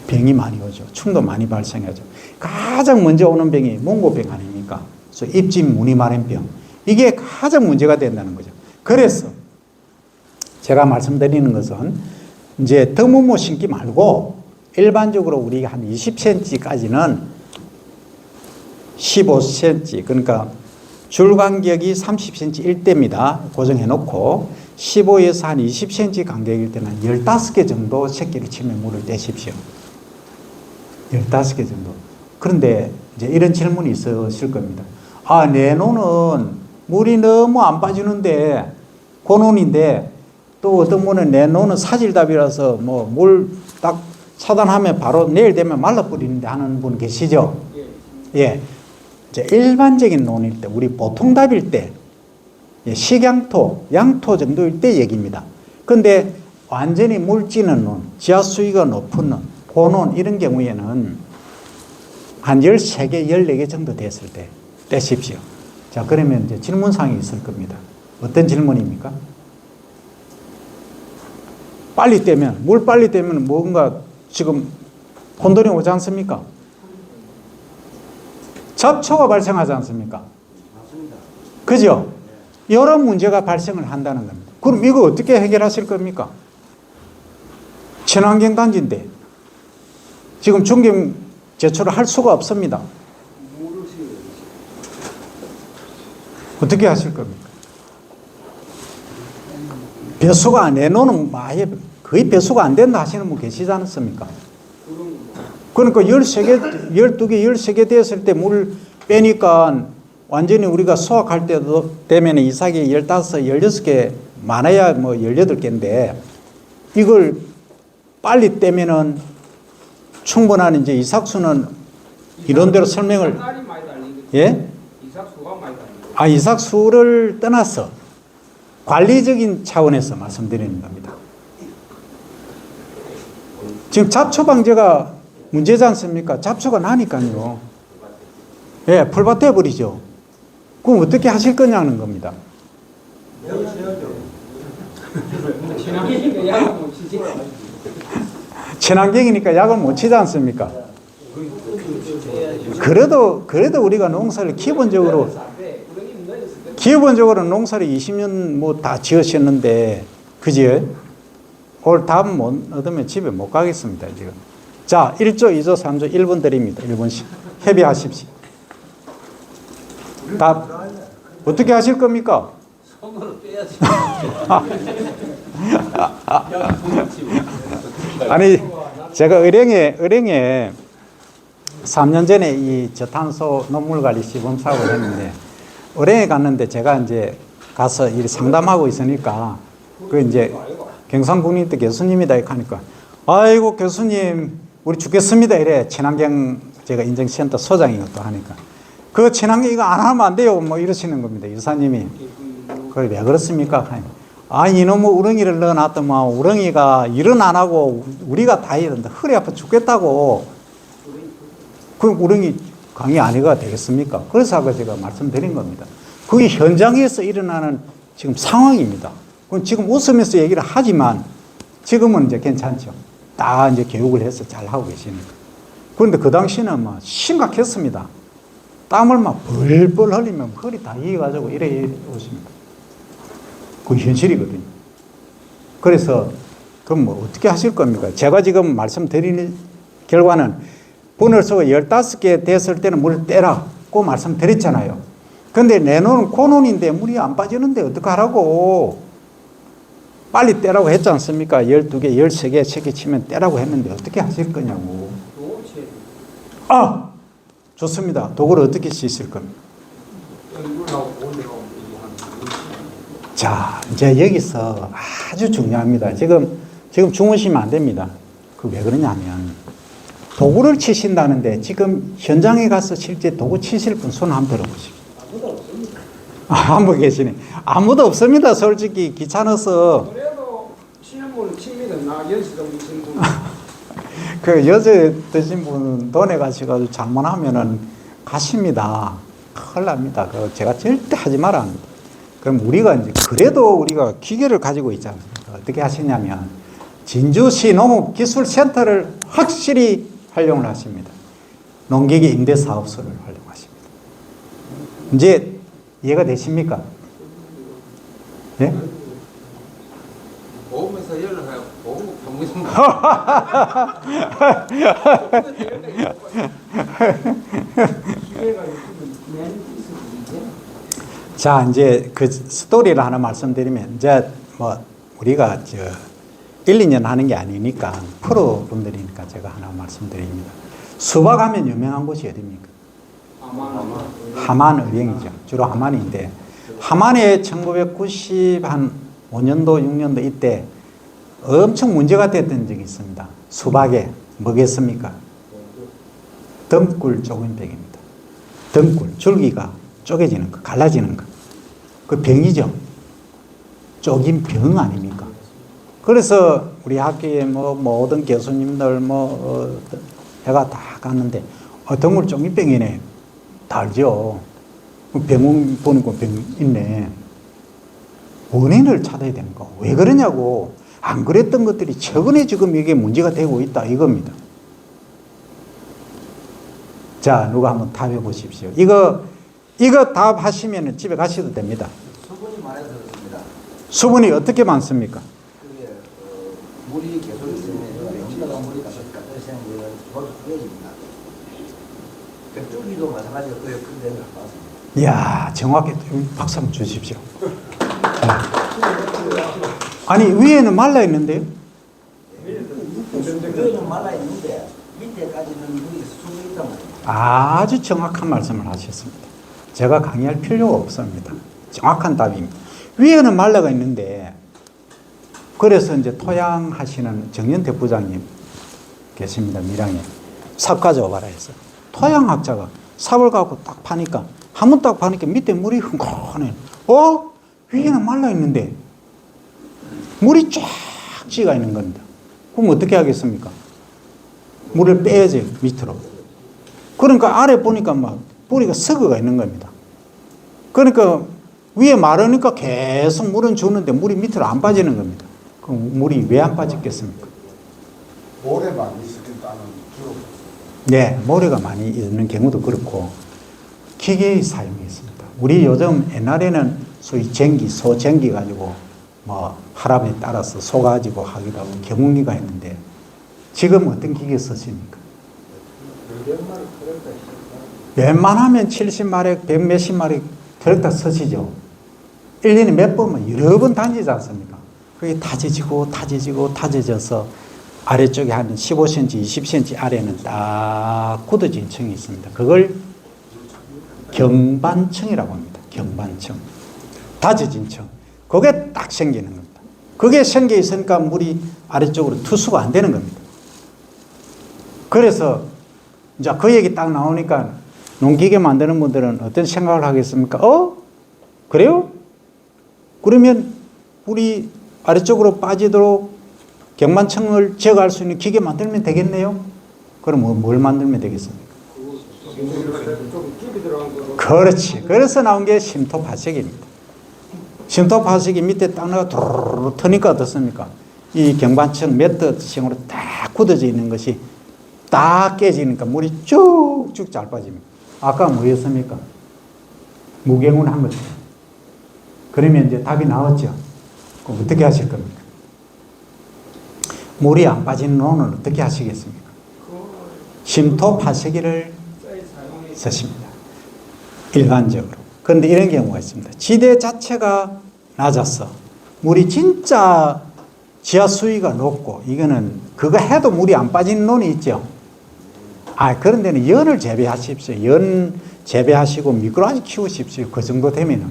병이 많이 오죠. 충도 많이 발생하죠. 가장 먼저 오는 병이 몽고병 아닙니까? 그래서 입집 무늬마른병. 이게 가장 문제가 된다는 거죠. 그래서 제가 말씀드리는 것은 이제 더무모 신기 말고 일반적으로 우리가 한 20cm까지는 15cm, 그러니까 줄 간격이 30cm 일대입니다. 고정해 놓고 15에서 한 20cm 간격일 때는 15개 정도 새끼를 치면 물을 떼십시오. 15개 정도. 그런데 이제 이런 질문이 있으실 겁니다. 아, 내 논은 물이 너무 안 빠지는데 고논인데 또 어떤 분은 내 논은 사질답이라서 뭐 물 딱 차단하면 바로 내일 되면 말라버리는데 하는 분 계시죠? 예. 이제 일반적인 논일 때, 우리 보통 답일 때, 식양토, 양토 정도일 때 얘기입니다. 근데 완전히 물 찌는 논, 지하 수위가 높은 논, 고논 이런 경우에는 한 13개, 14개 정도 됐을 때 떼십시오. 자, 그러면 이제 질문사항이 있을 겁니다. 어떤 질문입니까? 빨리 떼면, 물 빨리 떼면 뭔가 지금 혼돈이 오지 않습니까? 잡초가 발생하지 않습니까? 그죠? 여러 문제가 발생을 한다는 겁니다. 그럼 이거 어떻게 해결하실 겁니까? 친환경 단지인데 지금 중경 제초를 할 수가 없습니다. 어떻게 하실 겁니까? 배수가 내 논은 아예 거의 배수가 안 된다 하시는 분 계시지 않습니까? 그러니까 13개, 12개, 13개 됐을 때 물 빼니까 완전히 우리가 수확할 때도 되면 이삭이 15, 16개 많아야 뭐 18개인데 이걸 빨리 떼면은 충분한 이제 이삭수는 이론대로 설명을 예? 아, 이삭수를 떠나서 관리적인 차원에서 말씀드리는 겁니다. 지금 잡초 방제가 문제지 않습니까? 잡초가 나니까요. 예, 풀밭 해버리죠. 그럼 어떻게 하실 거냐는 겁니다. 친환경이니까 약을 못 치지 않습니까? 그래도 우리가 농사를 기본적으로 농사를 20년 뭐 다 지으셨는데, 그지? 올 답 못 얻으면 집에 못 가겠습니다, 지금. 자, 1조, 2조, 3조, 1분 드립니다. 1분씩. 협의하십시오. 답, 어떻게 하실 겁니까? 손으로 빼야지. 아니, 제가 의령에 3년 전에 이 저탄소 녹물관리 시범 사업을 했는데, 의령에 갔는데 제가 이제 가서 일 상담하고 있으니까, 그 이제 경상국립대 교수님이다 하니까, 아이고, 교수님, 우리 죽겠습니다. 이래. 친환경 제가 인증센터 소장이고 또 하니까. 그 친환경 이거 안 하면 안 돼요. 뭐 이러시는 겁니다. 유사님이. 그걸 왜 그렇습니까? 아, 이놈의 우렁이를 넣어놨더만 우렁이가 일은 안 하고 우리가 다 이런데 허리 아파 죽겠다고. 그럼 우렁이 강의 아니가 되겠습니까? 그래서 아까 제가 말씀드린 겁니다. 그게 현장에서 일어나는 지금 상황입니다. 그럼 지금 웃으면서 얘기를 하지만 지금은 이제 괜찮죠. 다 이제 교육을 해서 잘 하고 계시니까. 그런데 그 당시는 막 심각했습니다. 땀을 막 벌벌 흘리면 허리 다 이어가지고 이래 오십니다. 그건 현실이거든요. 그래서 그럼 뭐 어떻게 하실 겁니까? 제가 지금 말씀드리는 결과는 분열소가 15개 됐을 때는 물을 떼라고 말씀드렸잖아요. 근데 내 논은 고논인데 물이 안 빠지는데 어떡하라고. 빨리 떼라고 했지 않습니까? 12개, 13개, 3개 치면 떼라고 했는데 어떻게 하실 거냐고. 아! 좋습니다. 도구를 어떻게 쓰실 겁니까? 자, 이제 여기서 아주 중요합니다. 지금 주무시면 안 됩니다. 그 왜 그러냐면 도구를 치신다는데 지금 현장에 가서 실제 도구 치실 분 손 한번 들어보시죠. 아무도 없습니다. 한 분 계시네. 아무도 없습니다. 솔직히 귀찮아서. 그래도 치는 분은 칩니다. 연시도 미신 분. 그 여제 드신 분은 돈에 가셔가지고 잘못하면은 가십니다. 큰일 납니다. 그 제가 절대 하지 말아 합니다. 그럼 우리가 이제 그래도 우리가 기계를 가지고 있지 않습니까? 어떻게 하시냐면 진주시 농업기술센터를 확실히 활용을 하십니다. 농기계 임대사업소를 활용하십니다. 이제 이해가 되십니까? 예? 보험에서 연락하고 보험 병무청 기계가 있으면 맨 있으면 자, 이제 그 스토리를 하나 말씀드리면, 이제 뭐 우리가 1, 2년 하는 게 아니니까 프로 분들이니까 제가 하나 말씀드립니다. 수박하면 유명한 곳이 어디입니까? 하만 의령이죠. 주로 하만인데, 하만에 1995년도, 6년도 이때 엄청 문제가 됐던 적이 있습니다. 수박에 뭐겠습니까? 덩굴 쪼금병입니다. 덩굴, 줄기가 쪼개지는 거, 갈라지는 거. 그 병이죠. 쪼긴 병 아닙니까? 그래서 우리 학교에 모든 교수님들 해가 다 갔는데, 덩굴 쪼긴병이네. 다 알죠. 병원 보니까 병 있네. 원인을 찾아야 되는 거. 왜 그러냐고. 안 그랬던 것들이 최근에 지금 이게 문제가 되고 있다 이겁니다. 자, 누가 한번 답해 보십시오. 이거 답하시면 집에 가셔도 됩니다. 수분이 많이 들었습니다. 수분이 어떻게 많습니까? 그게 물이 계속 있으면 영지가 물이 가서 가까이서 돌 깨집니다. 백줄기도 마찬가지로 그에 큰 데를 봤습니다. 이야, 정확히 박수 한번 주십시오. 아니, 위에는 말라 있는데요? 위에는 말라 있는데 밑에까지는 물이 수분이 있단 말이에요. 아주 정확한 말씀을 하셨습니다. 제가 강의할 필요가 없습니다. 정확한 답입니다. 위에는 말라가 있는데, 그래서 이제 토양하시는 정연태 부장님 계십니다. 밀양에. 삽 가져와봐라 해서. 토양학자가 삽을 갖고 딱 파니까, 한번 딱 파니까 밑에 물이 흥건해. 위에는 말라 있는데, 물이 쫙 찌가 있는 겁니다. 그럼 어떻게 하겠습니까? 물을 빼야지, 밑으로. 그러니까 아래 보니까 막 뿌리가 썩어가 있는 겁니다. 그러니까 위에 마르니까 계속 물은 주는데 물이 밑으로 안 빠지는 겁니다. 그럼 물이 왜 안 빠졌겠습니까? 모래만 있었다는 주로. 네, 모래가 많이 있는 경우도 그렇고 기계의 사용이 있습니다. 우리 요즘 옛날에는 소위 쟁기, 소쟁기 가지고 하람에 따라서 소 가지고 하기도 하고 경운기가 있는데 지금 어떤 기계 쓰십니까? 웬만하면 70마력, 100 몇십 마력 트랙터 쓰시죠. 1년에 몇 번만 여러 번 다니지 않습니까? 그게 다져져서 아래쪽에 한 15cm, 20cm 아래는 딱 굳어진 층이 있습니다. 그걸 경반층이라고 합니다. 경반층. 다져진 층. 그게 딱 생기는 겁니다. 그게 생겨 있으니까 물이 아래쪽으로 투수가 안 되는 겁니다. 그래서 이제 그 얘기 딱 나오니까 농기계 만드는 분들은 어떤 생각을 하겠습니까? 그래요? 그러면 물이 아래쪽으로 빠지도록 경만층을 제거할 수 있는 기계 만들면 되겠네요? 그럼 뭘 만들면 되겠습니까? 그렇지. 그래서 나온 게 심토 파쇄기입니다. 심토 파쇄기 밑에 딱 나가 도르르 트니까 어떻습니까? 이 경반층 매트식으로 딱 굳어져 있는 것이 딱 깨지니까 물이 쭉쭉 잘 빠집니다. 아까 뭐였습니까? 무경운 한 거죠. 그러면 이제 답이 나왔죠. 그럼 어떻게 하실 겁니까? 물이 안 빠지는 논은 어떻게 하시겠습니까? 심토 파쇄기를 쓰십니다. 일반적으로. 그런데 이런 경우가 있습니다. 지대 자체가 낮아서 물이 진짜 지하 수위가 높고 이거는 그거 해도 물이 안 빠지는 논이 있죠. 그런 데는 연을 재배하십시오. 연 재배하시고 미꾸라지 키우십시오. 그 정도 되면은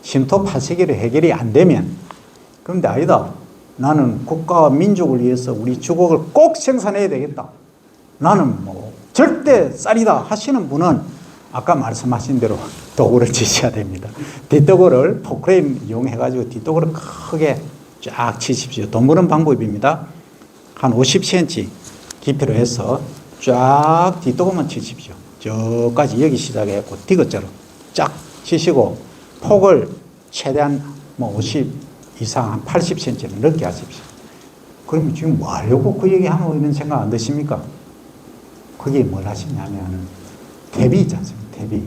심토 파쇄기로 해결이 안 되면. 그런데 아니다. 나는 국가와 민족을 위해서 우리 주곡을 꼭 생산해야 되겠다. 나는 절대 쌀이다 하시는 분은 아까 말씀하신 대로 도구를 치셔야 됩니다. 뒷도구를 포크레인 이용해가지고 뒷도구를 크게 쫙 치십시오. 돈 버는 방법입니다. 한 50cm 깊이로 해서 쫙 뒷도금만 치십시오. 저까지 여기 시작해갖고 디귿자로 쫙 치시고 폭을 최대한 뭐 50 이상 한 80cm를 넓게 하십시오. 그러면 지금 뭐 하려고 그 얘기하면 이런 생각 안 드십니까? 그게 뭘 하시냐면 대비 있지 않습니까? 대비.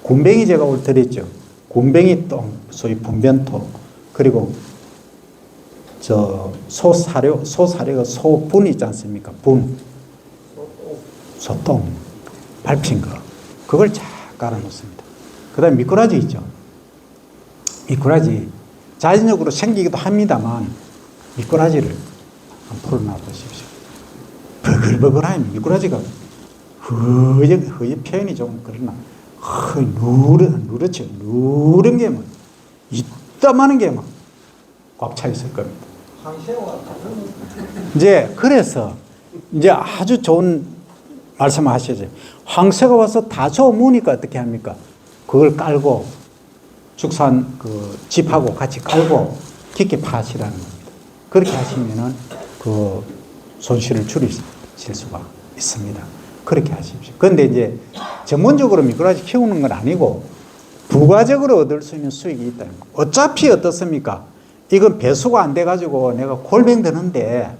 굼벵이 제가 오늘 드렸죠. 굼벵이 똥, 소위 분변토, 그리고 저 소사료가 소분 있지 않습니까? 분. 소똥. 밟힌 거. 그걸 쫙 깔아 놓습니다. 그 다음에 미꾸라지 있죠. 미꾸라지. 자연적으로 생기기도 합니다만, 미꾸라지를 한번 풀어놔 보십시오. 버글버글하면 미꾸라지가 허연 표현이 좀 그러나, 누렇죠. 누른 게 뭐, 이따만한 게 막 꽉 차 있을 겁니다. 이제, 그래서, 이제 아주 좋은 말씀을 하셔야죠. 황새가 와서 다 좋으니까 어떻게 합니까? 그걸 깔고, 죽산 그 집하고 같이 깔고 깊게 파시라는 겁니다. 그렇게 하시면은 그 손실을 줄이실 수가 있습니다. 그렇게 하십시오. 그런데 이제 전문적으로 미꾸라지 키우는 건 아니고 부가적으로 얻을 수 있는 수익이 있다. 어차피 어떻습니까? 이건 배수가 안 돼가지고 내가 골뱅 드는데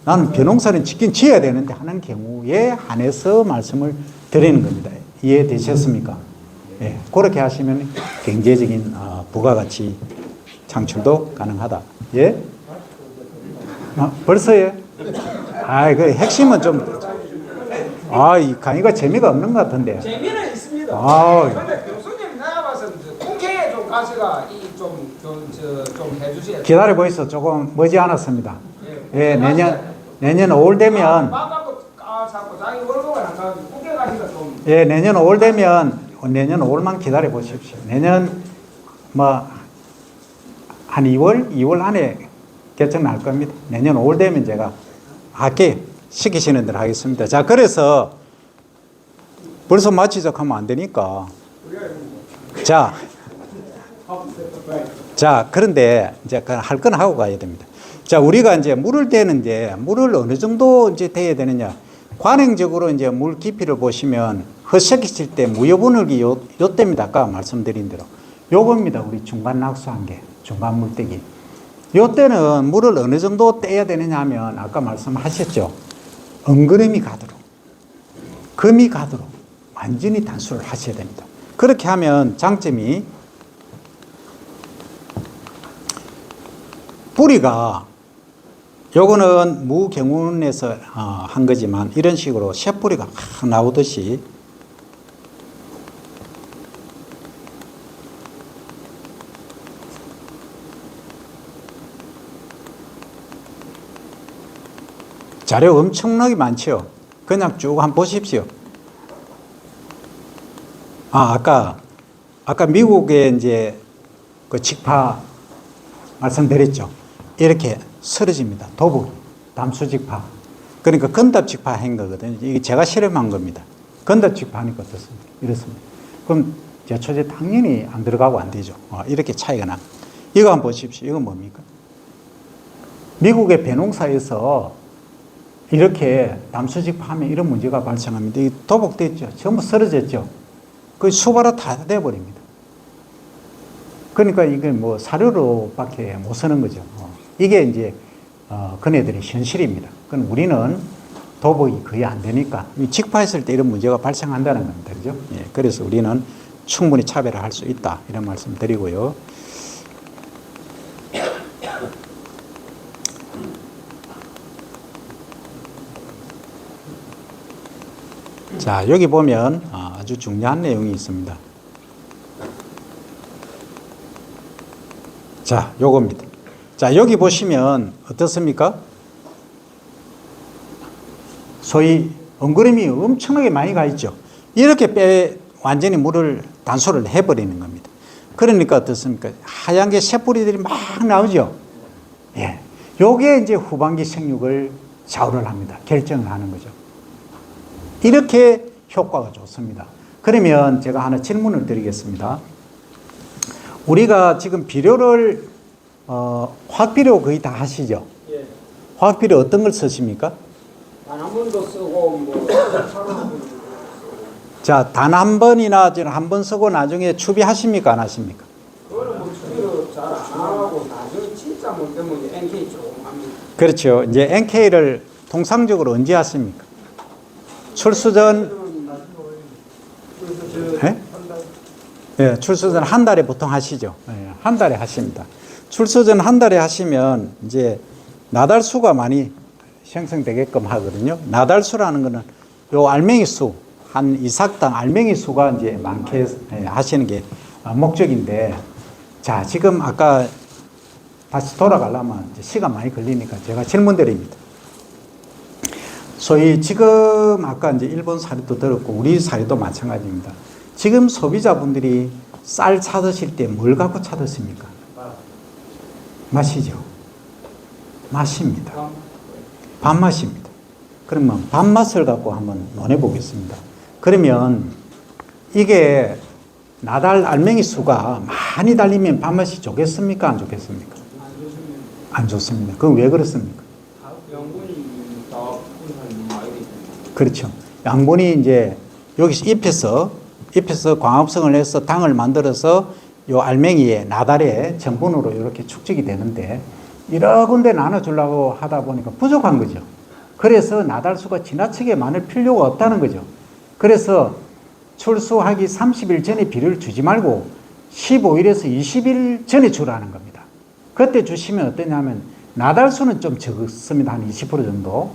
나는 벼농사는 짓긴 지어야 되는데 하는 경우에 한해서 말씀을 드리는 겁니다. 이해되셨습니까? 예, 그렇게 하시면 경제적인 부가가치 창출도 가능하다. 예? 벌써요? 그 핵심은 좀, 이 강의가 재미가 없는 것 같은데. 재미는 있습니다. 근데 교수님 나와봐서 국회에 좀 가시가 좀 해주셔야 기다려 보이소. 조금 머지 않았습니다. 예, 내년 5월 되면, 자꾸 자기 월급을 안 가지고 국회 가시가 좀. 예, 내년 5월만 기다려 보십시오. 내년 한 2월 안에 결정 날 겁니다. 내년 5월 되면 제가 학계 시키시는 대로 하겠습니다. 자, 그래서 벌써 마치자 하면 안 되니까. 자, 그런데 이제 할 건 하고 가야 됩니다. 자, 우리가 이제 물을 대는데 물을 어느 정도 이제 대야 되느냐. 관행적으로 이제 물 깊이를 보시면 허석이칠 때 무여분을기 요때입니다. 아까 말씀드린 대로. 요겁니다. 우리 중간 낙수한 게. 중간 물대기. 요때는 물을 어느 정도 떼야 되느냐 하면 아까 말씀하셨죠. 엉그러미 가도록. 금이 가도록. 완전히 단수를 하셔야 됩니다. 그렇게 하면 장점이 뿌리가 요거는 무경운에서 한 거지만 이런 식으로 쇠뿌리가 막 나오듯이 자료 엄청나게 많죠. 그냥 쭉 한번 보십시오. 아까 미국의 이제 그 직파 말씀드렸죠. 이렇게 쓰러집니다. 도부, 담수직파. 그러니까 건답직파 한 거거든요. 이게 제가 실험한 겁니다. 건답직파 하니까 어떻습니까? 이렇습니다. 그럼 제초제 당연히 안 들어가고 안 되죠. 이렇게 차이가 나. 이거 한번 보십시오. 이건 뭡니까? 미국의 배농사에서 이렇게 담수직파 하면 이런 문제가 발생합니다. 이 도복됐죠. 전부 쓰러졌죠. 그 수바라 다 돼버립니다. 그러니까 이게 뭐 사료로밖에 못 쓰는 거죠. 이게 이제 그네들의 현실입니다. 그럼 우리는 도복이 거의 안 되니까 직파했을 때 이런 문제가 발생한다는 겁니다. 그죠? 예, 그래서 우리는 충분히 차별을 할 수 있다. 이런 말씀 드리고요. 자, 여기 보면 아주 중요한 내용이 있습니다. 자, 요겁니다. 자, 여기 보시면 어떻습니까? 소위 엉그림이 엄청나게 많이 가 있죠. 이렇게 완전히 물을 단수를 해버리는 겁니다. 그러니까 어떻습니까? 하얀 게 새뿌리들이 막 나오죠. 예, 요게 이제 후반기 생육을 좌우를 합니다. 결정을 하는 거죠. 이렇게 효과가 좋습니다. 그러면 제가 하나 질문을 드리겠습니다. 우리가 지금 비료를 화학비료 거의 다 하시죠? 예. 화학비료 어떤 걸 쓰십니까? 단 한 번도 쓰고 뭐 자, 단 한 번이나 한 번 쓰고 나중에 추비하십니까? 안 하십니까? 그거는 뭐 추비를 잘 안 하고 나중에 진짜 못 되면 이제 NK 조금 합니다. 그렇죠. 이제 NK를 통상적으로 언제 하십니까? 출수 전, 예? 예, 출수 전 한 달에 보통 하시죠. 예, 한 달에 하십니다. 출수 전 한 달에 하시면 이제 나달수가 많이 형성되게끔 하거든요. 나달수라는 거는 요 알맹이 수, 한 이삭당 알맹이 수가 이제 많게 하시는 게 목적인데, 자, 지금 아까 다시 돌아가려면 이제 시간 많이 걸리니까 제가 질문 드립니다. 소위 지금 아까 이제 일본 사례도 들었고 우리 사례도 마찬가지입니다. 지금 소비자분들이 쌀 찾으실 때 뭘 갖고 찾으십니까? 맛이죠. 맛입니다. 밥맛입니다. 그러면 밥맛을 갖고 한번 논해 보겠습니다. 그러면 이게 나달 알맹이 수가 많이 달리면 밥맛이 좋겠습니까? 안 좋겠습니까? 안 좋습니다. 그건 왜 그렇습니까? 영분이 다 분산이 많이 되기 때문에. 그렇죠. 양분이 이제 여기서 잎에서 광합성을 해서 당을 만들어서 요 알맹이에 나달에 전분으로 이렇게 축적이 되는데 여러 군데 나눠주려고 하다 보니까 부족한 거죠. 그래서 나달수가 지나치게 많을 필요가 없다는 거죠. 그래서 출수하기 30일 전에 비료를 주지 말고 15일에서 20일 전에 주라는 겁니다. 그때 주시면 어떠냐면 나달수는 좀 적습니다. 한 20% 정도.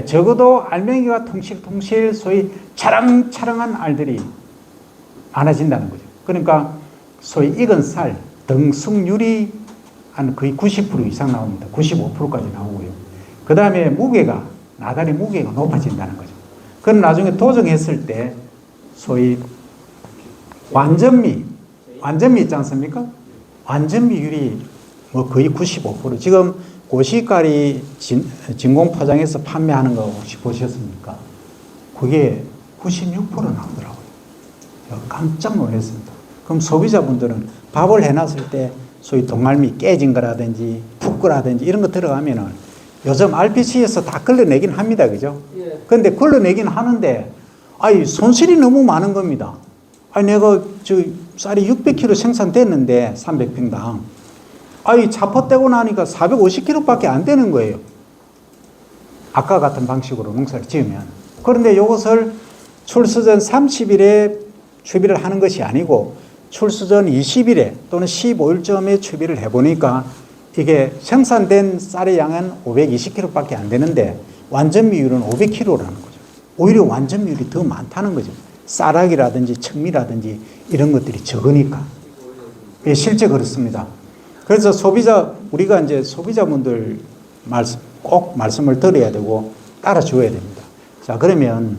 적어도 알맹이가 통실통실 소위 차랑차랑한 알들이 많아진다는 거죠. 그러니까 소위 익은 쌀, 등승률이 한 거의 90% 이상 나옵니다. 95%까지 나오고요. 그 다음에 나달의 무게가 높아진다는 거죠. 그럼 나중에 도정했을 때 소위 완전미 있지 않습니까? 완전미율이 뭐 거의 95%. 지금 고시가리 진공포장해서 판매하는 거 혹시 보셨습니까? 그게 96% 나오더라고요. 깜짝 놀랐습니다. 그럼 소비자분들은 밥을 해놨을 때 소위 동알미 깨진 거라든지 풋거라든지 이런 거 들어가면은 요즘 RPC에서 다 걸러내긴 합니다. 그죠? 예. 근데 걸러내긴 하는데, 손실이 너무 많은 겁니다. 내가 쌀이 600kg 생산됐는데, 300평당. 자포 떼고 나니까 450kg 밖에 안 되는 거예요. 아까 같은 방식으로 농사를 지으면. 그런데 이것을 출수 전 30일에 추비를 하는 것이 아니고, 출수 전 20일에 또는 15일쯤에 추비를 해보니까 이게 생산된 쌀의 양은 520kg 밖에 안 되는데 완전미율은 500kg라는 거죠. 오히려 완전미율이 더 많다는 거죠. 쌀학이라든지 청미라든지 이런 것들이 적으니까. 실제 그렇습니다. 그래서 우리가 이제 소비자분들 꼭 말씀을 드려야 되고 따라줘야 됩니다. 자, 그러면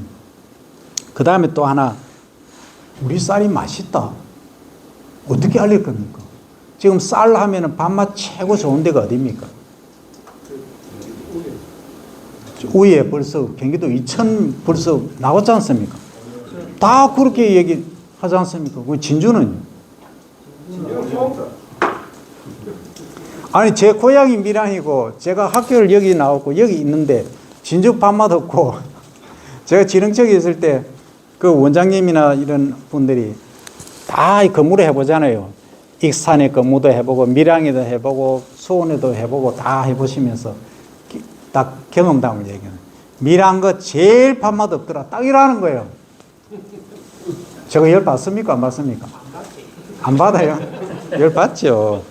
그 다음에 또 하나, 우리 쌀이 맛있다. 어떻게 알릴 겁니까? 지금 쌀 하면은 밥맛 최고 좋은 데가 어디입니까? 우에 벌써 경기도 이천 벌써 나왔지 않습니까? 다 그렇게 얘기하지 않습니까? 그 진주는? 아니, 제 고향이 밀양이고 제가 학교를 여기 나왔고 여기 있는데 진주 밥맛 없고 제가 지능청에 있을 때 그 원장님이나 이런 분들이 다 건물을 해보잖아요. 익산에 근무도 해보고 밀양에도 해보고 수원에도 해보고 다 해보시면서 딱 경험담을 얘기해요. 밀양 거 제일 밥맛 없더라. 딱 이러는 거예요. 저거 열 받습니까? 안 받습니까? 안 받아요. 열 받죠.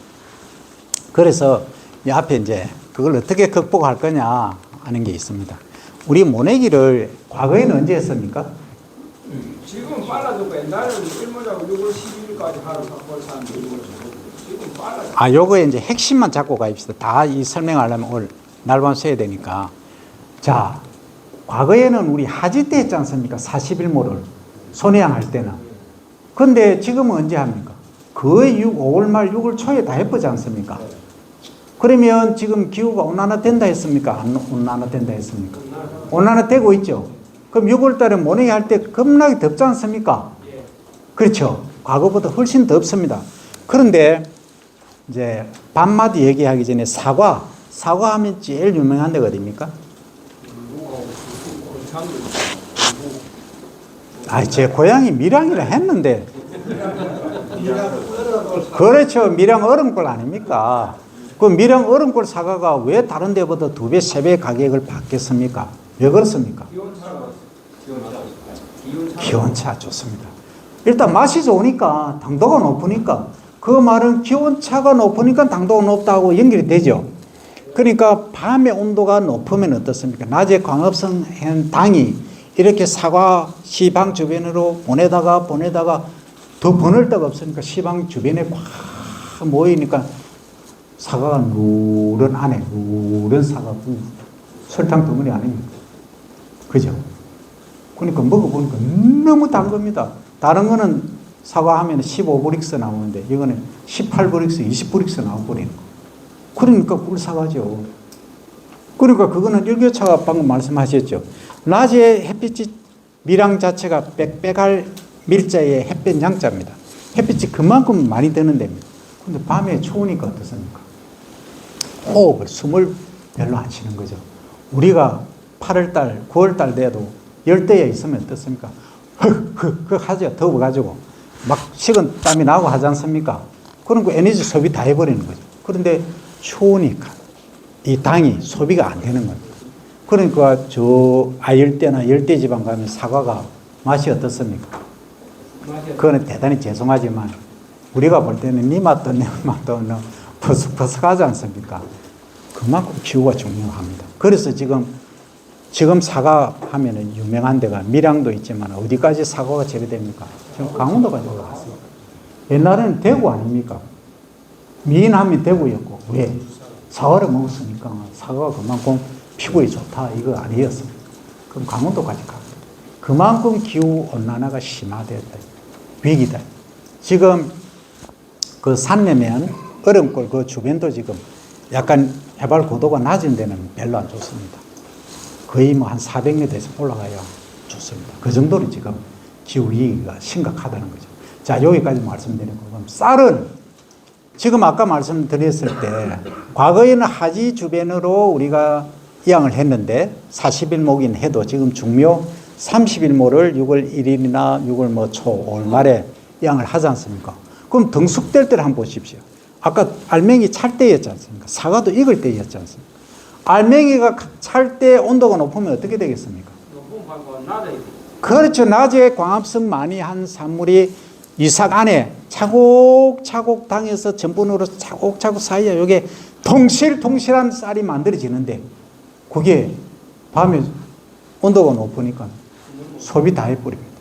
그래서 이 앞에 이제 그걸 어떻게 극복할 거냐 하는 게 있습니다. 우리 모내기를 과거에는 언제 했습니까? 지금은 빨라졌고 옛날에는 일모자고 6월 12일까지 하루 삭발 사는데 지금 빨라졌고. 요거에 이제 핵심만 잡고 가입시다. 다 이 설명하려면 오늘 날밤 써야 되니까. 자, 과거에는 우리 하지 때 했지 않습니까? 41모를 손해양 할 때는. 근데 지금은 언제 합니까? 거의 5월 말 6월 초에 다 해보지 않습니까? 그러면 지금 기후가 온난화된다 했습니까? 안 온난화된다 했습니까? 온난화되고 있죠. 그럼 6월 달에 모내기 할 때 겁나게 덥지 않습니까? 그렇죠. 과거보다 훨씬 덥습니다. 그런데 이제 밥맛 얘기하기 전에 사과 사과하면 제일 유명한 데가 어디입니까? 아, 제 고향이 밀양이라 했는데. 그렇죠. 밀양 얼음골 아닙니까? 그 밀양 얼음골 사과가 왜 다른 데보다 2배, 3배 가격을 받겠습니까? 왜 그렇습니까? 기온차 좋습니다. 일단 맛이 좋으니까 당도가 높으니까 그 말은 기온차가 높으니까 당도가 높다고 연결이 되죠. 그러니까 밤에 온도가 높으면 어떻습니까? 낮에 광합성 당이 이렇게 사과 시방 주변으로 보내다가 더 보낼 데가 없으니까 시방 주변에 꽉 모이니까 사과가 누런 안에 누런 사과 설탕 덩어리 아닙니까? 그죠? 그러니까 먹어보니까 너무 단 겁니다. 다른 거는 사과하면 15브릭스 나오는데 이거는 18브릭스, 20브릭스 나와버리는 거. 그러니까 꿀사과죠. 그러니까 그거는 일교차가 방금 말씀하셨죠. 낮에 햇빛이 밀양 자체가 빽빽할 밀자의 햇빛 양자입니다. 햇빛이 그만큼 많이 드는 데입니다. 근데 밤에 추우니까 어떻습니까? 호흡을, 숨을 별로 안 쉬는 거죠. 우리가 8월달, 9월달 돼도 열대에 있으면 어떻습니까? 하죠. 더워가지고. 막 식은 땀이 나고 하지 않습니까? 그런 거 에너지 소비 다 해버리는 거죠. 그런데 추우니까 이 당이 소비가 안 되는 겁니다. 그러니까 저 아열대나 열대지방 가면 사과가 맛이 어떻습니까? 그거는 대단히 죄송하지만 우리가 볼 때는 니 맛도 내 맛도 버석버석하지 않습니까? 그만큼 기후가 중요합니다. 그래서 지금 사과 하면은 유명한 데가 밀양도 있지만 어디까지 사과가 재배됩니까? 지금 강원도까지 올라갔어요. 옛날에는 대구 아닙니까? 미인하면 대구였고 왜? 사과를 먹었으니까 사과가 그만큼 피부에 좋다 이거 아니었습니까? 그럼 강원도까지 갑니다. 그만큼 기후 온난화가 심화되었다. 위기다. 지금 그 산내면 얼음골 그 주변도 지금 약간 해발 고도가 낮은 데는 별로 안 좋습니다. 거의 뭐 한 400m에서 올라가야 좋습니다. 그 정도로 지금 기후 위기가 심각하다는 거죠. 자, 여기까지 말씀드리고 그럼 쌀은 지금 아까 말씀드렸을 때 과거에는 하지 주변으로 우리가 이양을 했는데 40일목인 해도 지금 중묘 30일모를 6월 1일이나 6월 뭐 초, 5월 말에 이양을 하지 않습니까? 그럼 등숙될 때를 한번 보십시오. 아까 알맹이 찰 때였지 않습니까? 사과도 익을 때였지 않습니까? 알맹이가 찰 때 온도가 높으면 어떻게 되겠습니까? 그렇죠. 낮에 광합성 많이 한 산물이 이삭 안에 차곡차곡 당해서 전분으로 차곡차곡 사이에 이게 통실통실한 쌀이 만들어지는데 그게 밤에 온도가 높으니까 소비 다 해버립니다.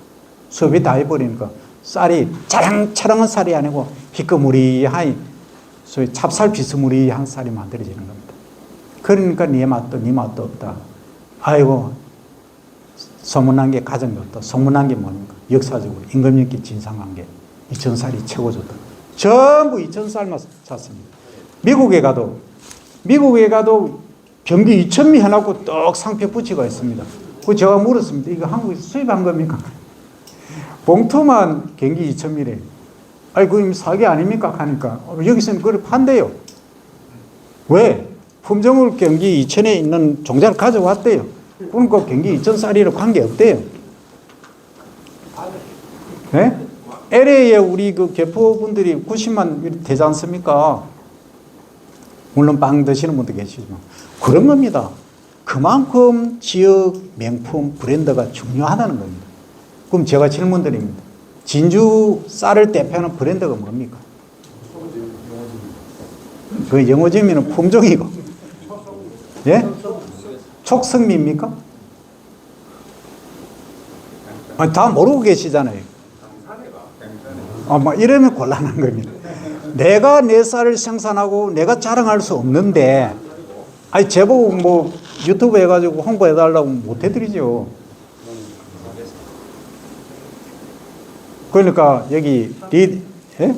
소비 다 해버리니까 쌀이 차랑차랑한 쌀이 아니고 희끄무리한 소위 찹쌀 비스무리한 쌀이 만들어지는 겁니다. 그러니까 네 맛도 없다. 아이고 소문난 게 가장 좋다. 소문난 게 뭡니까? 역사적으로 임금님께 진상한 게 이천쌀이 최고 좋다. 전부 이천쌀만 샀습니다. 미국에 가도 경기 2,000미 해놓고 떡 상표 붙이고 있습니다. 그 제가 물었습니다. 이거 한국에서 수입한 겁니까? 봉투만 경기 2,000미래. 아니 그럼 사기 아닙니까? 하니까 여기서는 그걸 판대요. 왜? 품종을 경기 2천에 있는 종자를 가져왔대요. 그러니까 경기 2천쌀이랑 관계없대요. 네? LA에 우리 그 개포분들이 90만 되지 않습니까? 물론 빵 드시는 분도 계시지만 그런 겁니다. 그만큼 지역 명품 브랜드가 중요하다는 겁니다. 그럼 제가 질문 드립니다. 진주 쌀을 대표하는 브랜드가 뭡니까? 그 영어지미는 품종이고 예? 촉성미입니까? 아니, 다 모르고 계시잖아요. 뭐 이러면 곤란한 겁니다. 내가 내 쌀을 생산하고 내가 자랑할 수 없는데 아니 제보고 뭐 유튜브 해가지고 홍보해달라고 못 해드리죠. 그러니까 여기 예?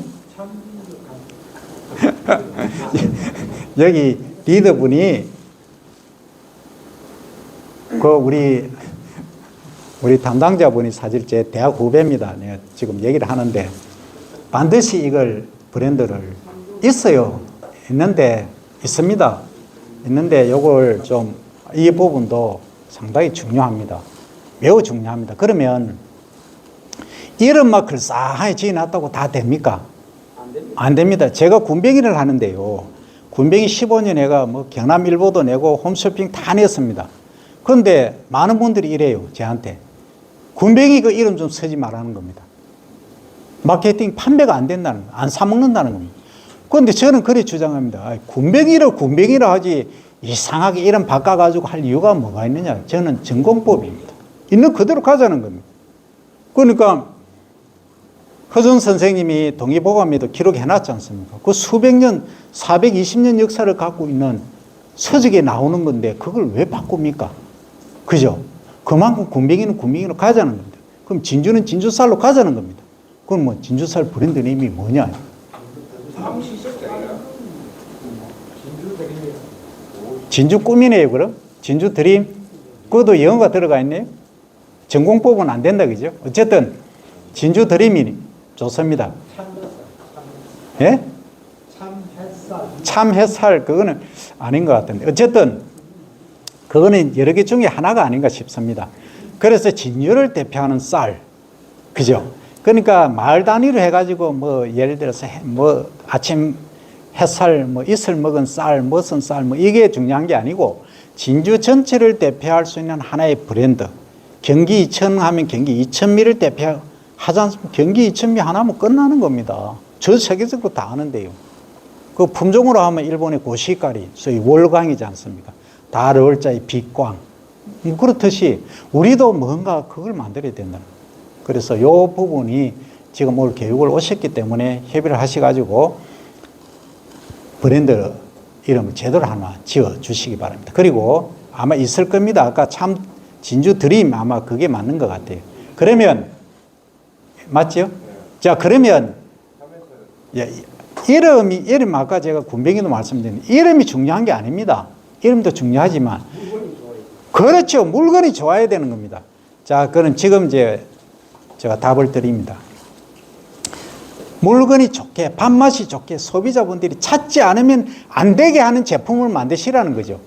여기 리더분이 그 우리 담당자분이 사실 제 대학 후배입니다. 내가 지금 얘기를 하는데 반드시 이걸 브랜드를 있습니다. 있는데 요걸 좀 이 부분도 상당히 중요합니다. 매우 중요합니다. 그러면 이름만 글싸하게 지어놨다고 다 됩니까? 안 됩니다. 안 됩니다. 제가 군뱅이를 하는데요. 군뱅이 15년 내가 뭐 경남일보도 내고 홈쇼핑 다 냈습니다. 그런데 많은 분들이 이래요. 저한테. 군뱅이 그 이름 좀 쓰지 말라는 겁니다. 마케팅 판매가 안 된다는 거, 안 사먹는다는 겁니다. 그런데 저는 그래 주장합니다. 아이, 군뱅이라 하지 이상하게 이름 바꿔가지고 할 이유가 뭐가 있느냐. 저는 전공법입니다. 있는 그대로 가자는 겁니다. 그러니까 허준 선생님이 동의보감에도 기록해놨지 않습니까? 그 수백 년, 420년 역사를 갖고 있는 서적에 나오는 건데 그걸 왜 바꿉니까? 그죠? 그만큼 군뱅이는 군뱅이로 가자는 겁니다. 그럼 진주는 진주쌀로 가자는 겁니다. 그럼 뭐 진주쌀 브랜드 네임이 뭐냐? 진주 꿈이네요, 그럼? 진주 드림? 그것도 영어가 들어가 있네요? 전공법은 안 된다, 그죠? 어쨌든 진주 드림이 좋습니다. 예? 참 햇살, 그거는 아닌 것 같은데. 어쨌든 그거는 여러 개 중에 하나가 아닌가 싶습니다. 그래서 진주를 대표하는 쌀, 그죠? 그러니까 마을 단위로 해가지고 뭐 예를 들어서 뭐 아침 햇살, 뭐 이슬 먹은 쌀, 무슨 쌀, 뭐 이게 중요한 게 아니고 진주 전체를 대표할 수 있는 하나의 브랜드. 경기 이천 하면 경기 이천미를 대표하지 않습니까? 경기 이천미 하나면 끝나는 겁니다. 저 세계적으로 다 아는데요. 그 품종으로 하면 일본의 고시가리, 소위 월광이지 않습니까? 달월자의 빛광. 그렇듯이 우리도 뭔가 그걸 만들어야 된다는 거예요. 그래서 이 부분이 지금 오늘 교육을 오셨기 때문에 협의를 하셔가지고 브랜드 이름을 제대로 하나 지어 주시기 바랍니다. 그리고 아마 있을 겁니다. 아까 참 진주 드림 아마 그게 맞는 것 같아요. 그러면 맞죠? 자, 그러면 이름 아까 제가 군뱅이도 말씀드렸는데 이름이 중요한 게 아닙니다. 이름도 중요하지만 그렇죠. 물건이 좋아야 되는 겁니다. 자, 그럼 지금 이제 제가 답을 드립니다. 물건이 좋게, 밥맛이 좋게 소비자분들이 찾지 않으면 안 되게 하는 제품을 만드시라는 거죠.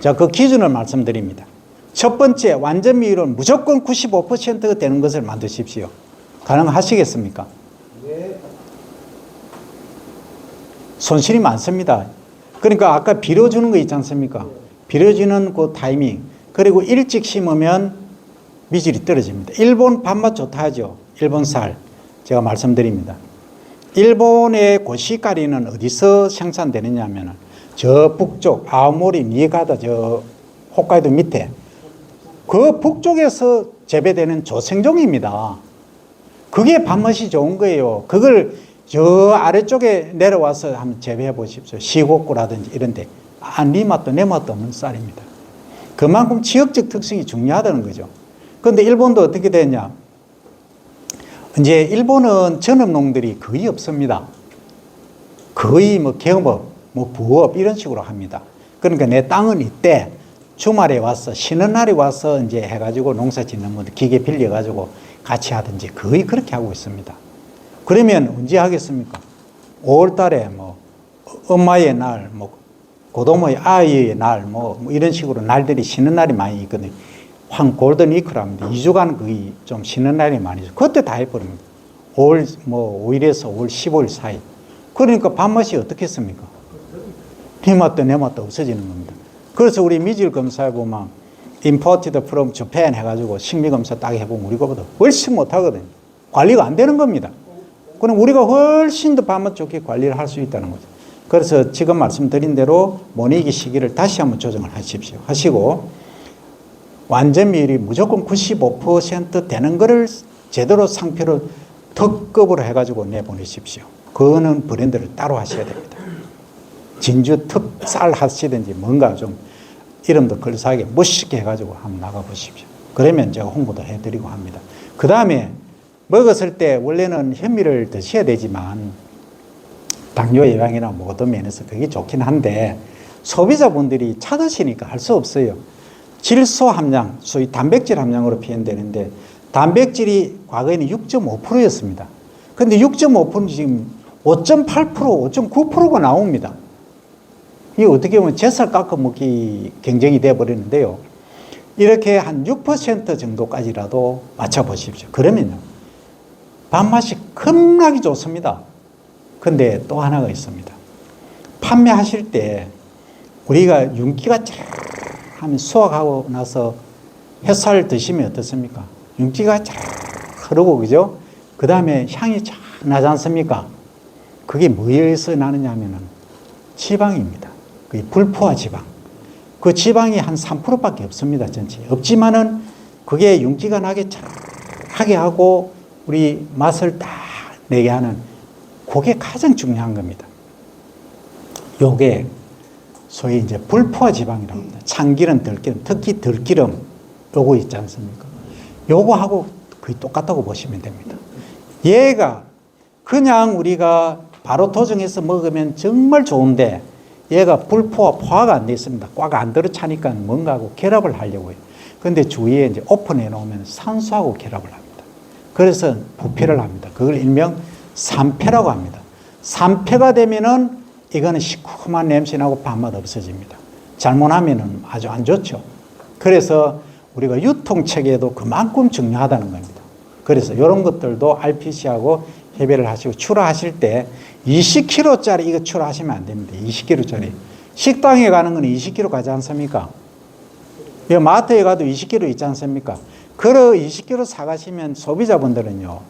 자, 그 기준을 말씀드립니다. 첫 번째, 완전미율은 무조건 95%가 되는 것을 만드십시오. 가능하시겠습니까? 네. 손실이 많습니다. 그러니까 아까 빌어주는 거 있지 않습니까? 빌어주는 그 타이밍, 그리고 일찍 심으면 미질이 떨어집니다. 일본 밥맛 좋다 하죠. 일본 쌀. 제가 말씀드립니다. 일본의 고시가리는 어디서 생산되느냐 하면 저 북쪽 아오모리 니가다 저 홋카이도 밑에 그 북쪽에서 재배되는 조생종입니다. 그게 밥맛이 좋은 거예요. 그걸 저 아래쪽에 내려와서 한번 재배해 보십시오. 시곡구라든지 이런 데. 네 맛도 내 맛도 없는 쌀입니다. 그만큼 지역적 특성이 중요하다는 거죠. 그런데 일본도 어떻게 되냐? 이제 일본은 전업농들이 거의 없습니다. 거의 뭐 경업, 뭐 부업 이런 식으로 합니다. 그러니까 내 땅은 이때 주말에 와서 쉬는 날에 와서 이제 해가지고 농사 짓는 분들 기계 빌려가지고 같이 하든지 거의 그렇게 하고 있습니다. 그러면 언제 하겠습니까? 5월 달에 뭐 엄마의 날, 뭐 고도모의 아이의 날, 뭐 이런 식으로 날들이 쉬는 날이 많이 있거든요. 황 골든 위크랍니다. 2주간 거의 좀 쉬는 날이 많이 있어요. 그때 다 해버립니다. 5월 뭐 5일에서 5월 15일 사이. 그러니까 밥맛이 어떻겠습니까? 네 맛도 내 맛도 없어지는 겁니다. 그래서 우리 미질 검사해 보면 imported from Japan 해가지고 식미 검사 딱 해보면 우리 거보다 훨씬 못하거든요. 관리가 안 되는 겁니다. 그럼 우리가 훨씬 더 밥맛 좋게 관리를 할 수 있다는 거죠. 그래서 지금 말씀드린 대로 모내기 시기를 다시 한번 조정을 하십시오. 하시고 완전미율이 무조건 95% 되는 거를 제대로 상표를 특급으로 해가지고 내보내십시오. 그거는 브랜드를 따로 하셔야 됩니다. 진주 특쌀 하시든지 뭔가 좀 이름도 걸사하게 멋있게 해가지고 한번 나가보십시오. 그러면 제가 홍보도 해드리고 합니다. 그 다음에 먹었을 때 원래는 현미를 드셔야 되지만 당뇨 예방이나 모든 면에서 그게 좋긴 한데 소비자분들이 찾으시니까 할 수 없어요. 질소 함량, 소위 단백질 함량으로 표현되는데 단백질이 과거에는 6.5%였습니다. 그런데 6.5%는 지금 5.8%, 5.9%가 나옵니다. 이 어떻게 보면 젖살 깎아 먹기 경쟁이 돼 버리는데요. 이렇게 한 6% 정도까지라도 맞춰 보십시오. 그러면요, 밥맛이 겁나게 좋습니다. 근데 또 하나가 있습니다. 판매하실 때 우리가 윤기가 쫙 하면 수확하고 나서 햇살 드시면 어떻습니까? 윤기가 쫙 흐르고, 그죠? 그 다음에 향이 쫙 나지 않습니까? 그게 뭐에서 나느냐 하면은 지방입니다. 그 불포화 지방. 그 지방이 한 3%밖에 없습니다. 전체. 없지만은 그게 윤기가 나게 쫙 하게 하고 우리 맛을 딱 내게 하는, 그게 가장 중요한 겁니다. 요게 소위 이제 불포화 지방이라고 합니다. 참기름, 들기름, 특히 들기름 요거 있지 않습니까? 요거하고 거의 똑같다고 보시면 됩니다. 얘가 그냥 우리가 바로 도정해서 먹으면 정말 좋은데 얘가 불포화, 포화가 안 돼 있습니다. 꽉 안 들어차니까 뭔가하고 결합을 하려고 해요. 근데 주위에 이제 오픈해 놓으면 산소하고 결합을 합니다. 그래서 부패를 합니다. 그걸 일명 산패라고 합니다. 산패가 되면은 이거는 시큼한 냄새 나고 밥맛 없어집니다. 잘못하면은 아주 안 좋죠. 그래서 우리가 유통체계도 그만큼 중요하다는 겁니다. 그래서 이런 것들도 RPC하고 협의를 하시고, 출하하실 때 20kg짜리 이거 출하하시면 안 됩니다. 20kg짜리. 식당에 가는 건 20kg 가지 않습니까? 마트에 가도 20kg 있지 않습니까? 그 20kg 사가시면 소비자분들은요,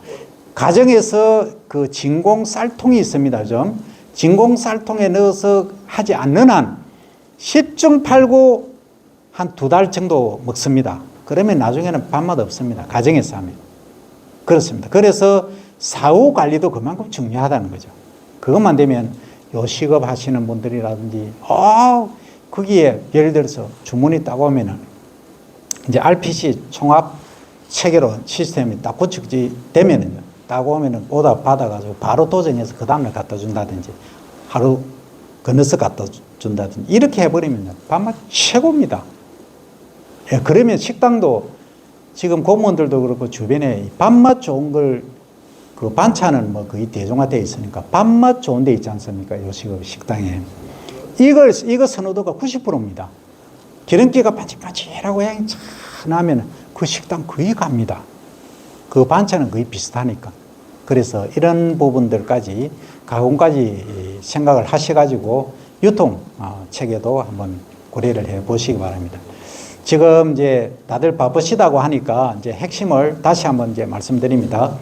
가정에서 그 진공 쌀통이 있습니다. 좀 진공 쌀통에 넣어서 하지 않는 한 10중 팔고 한 2달 정도 먹습니다. 그러면 나중에는 밥맛 없습니다. 가정에서 하면. 그렇습니다. 그래서 사후 관리도 그만큼 중요하다는 거죠. 그것만 되면 요식업 하시는 분들이라든지, 거기에 예를 들어서 주문이 딱 오면은 이제 RPC 총합 체계로 시스템이 딱 구축이 되면은요, 딱 오면은 오다 받아가지고 바로 도정해서 그 다음날 갖다 준다든지, 하루 건너서 갖다 준다든지, 이렇게 해버리면요, 밥맛 최고입니다. 예, 그러면 식당도 지금 공무원들도 그렇고 주변에 밥맛 좋은 걸, 그 반찬은 뭐 거의 대중화되어 있으니까 밥맛 좋은 데 있지 않습니까? 요식업 식당에. 이거 선호도가 90%입니다. 기름기가 반질반질하고 향이 차 나면 그 식당 거의 갑니다. 그 반찬은 거의 비슷하니까. 그래서 이런 부분들까지 가공까지 생각을 하셔가지고 유통 체계도 한번 고려를 해 보시기 바랍니다. 지금 이제 다들 바쁘시다고 하니까 이제 핵심을 다시 한번 이제 말씀드립니다.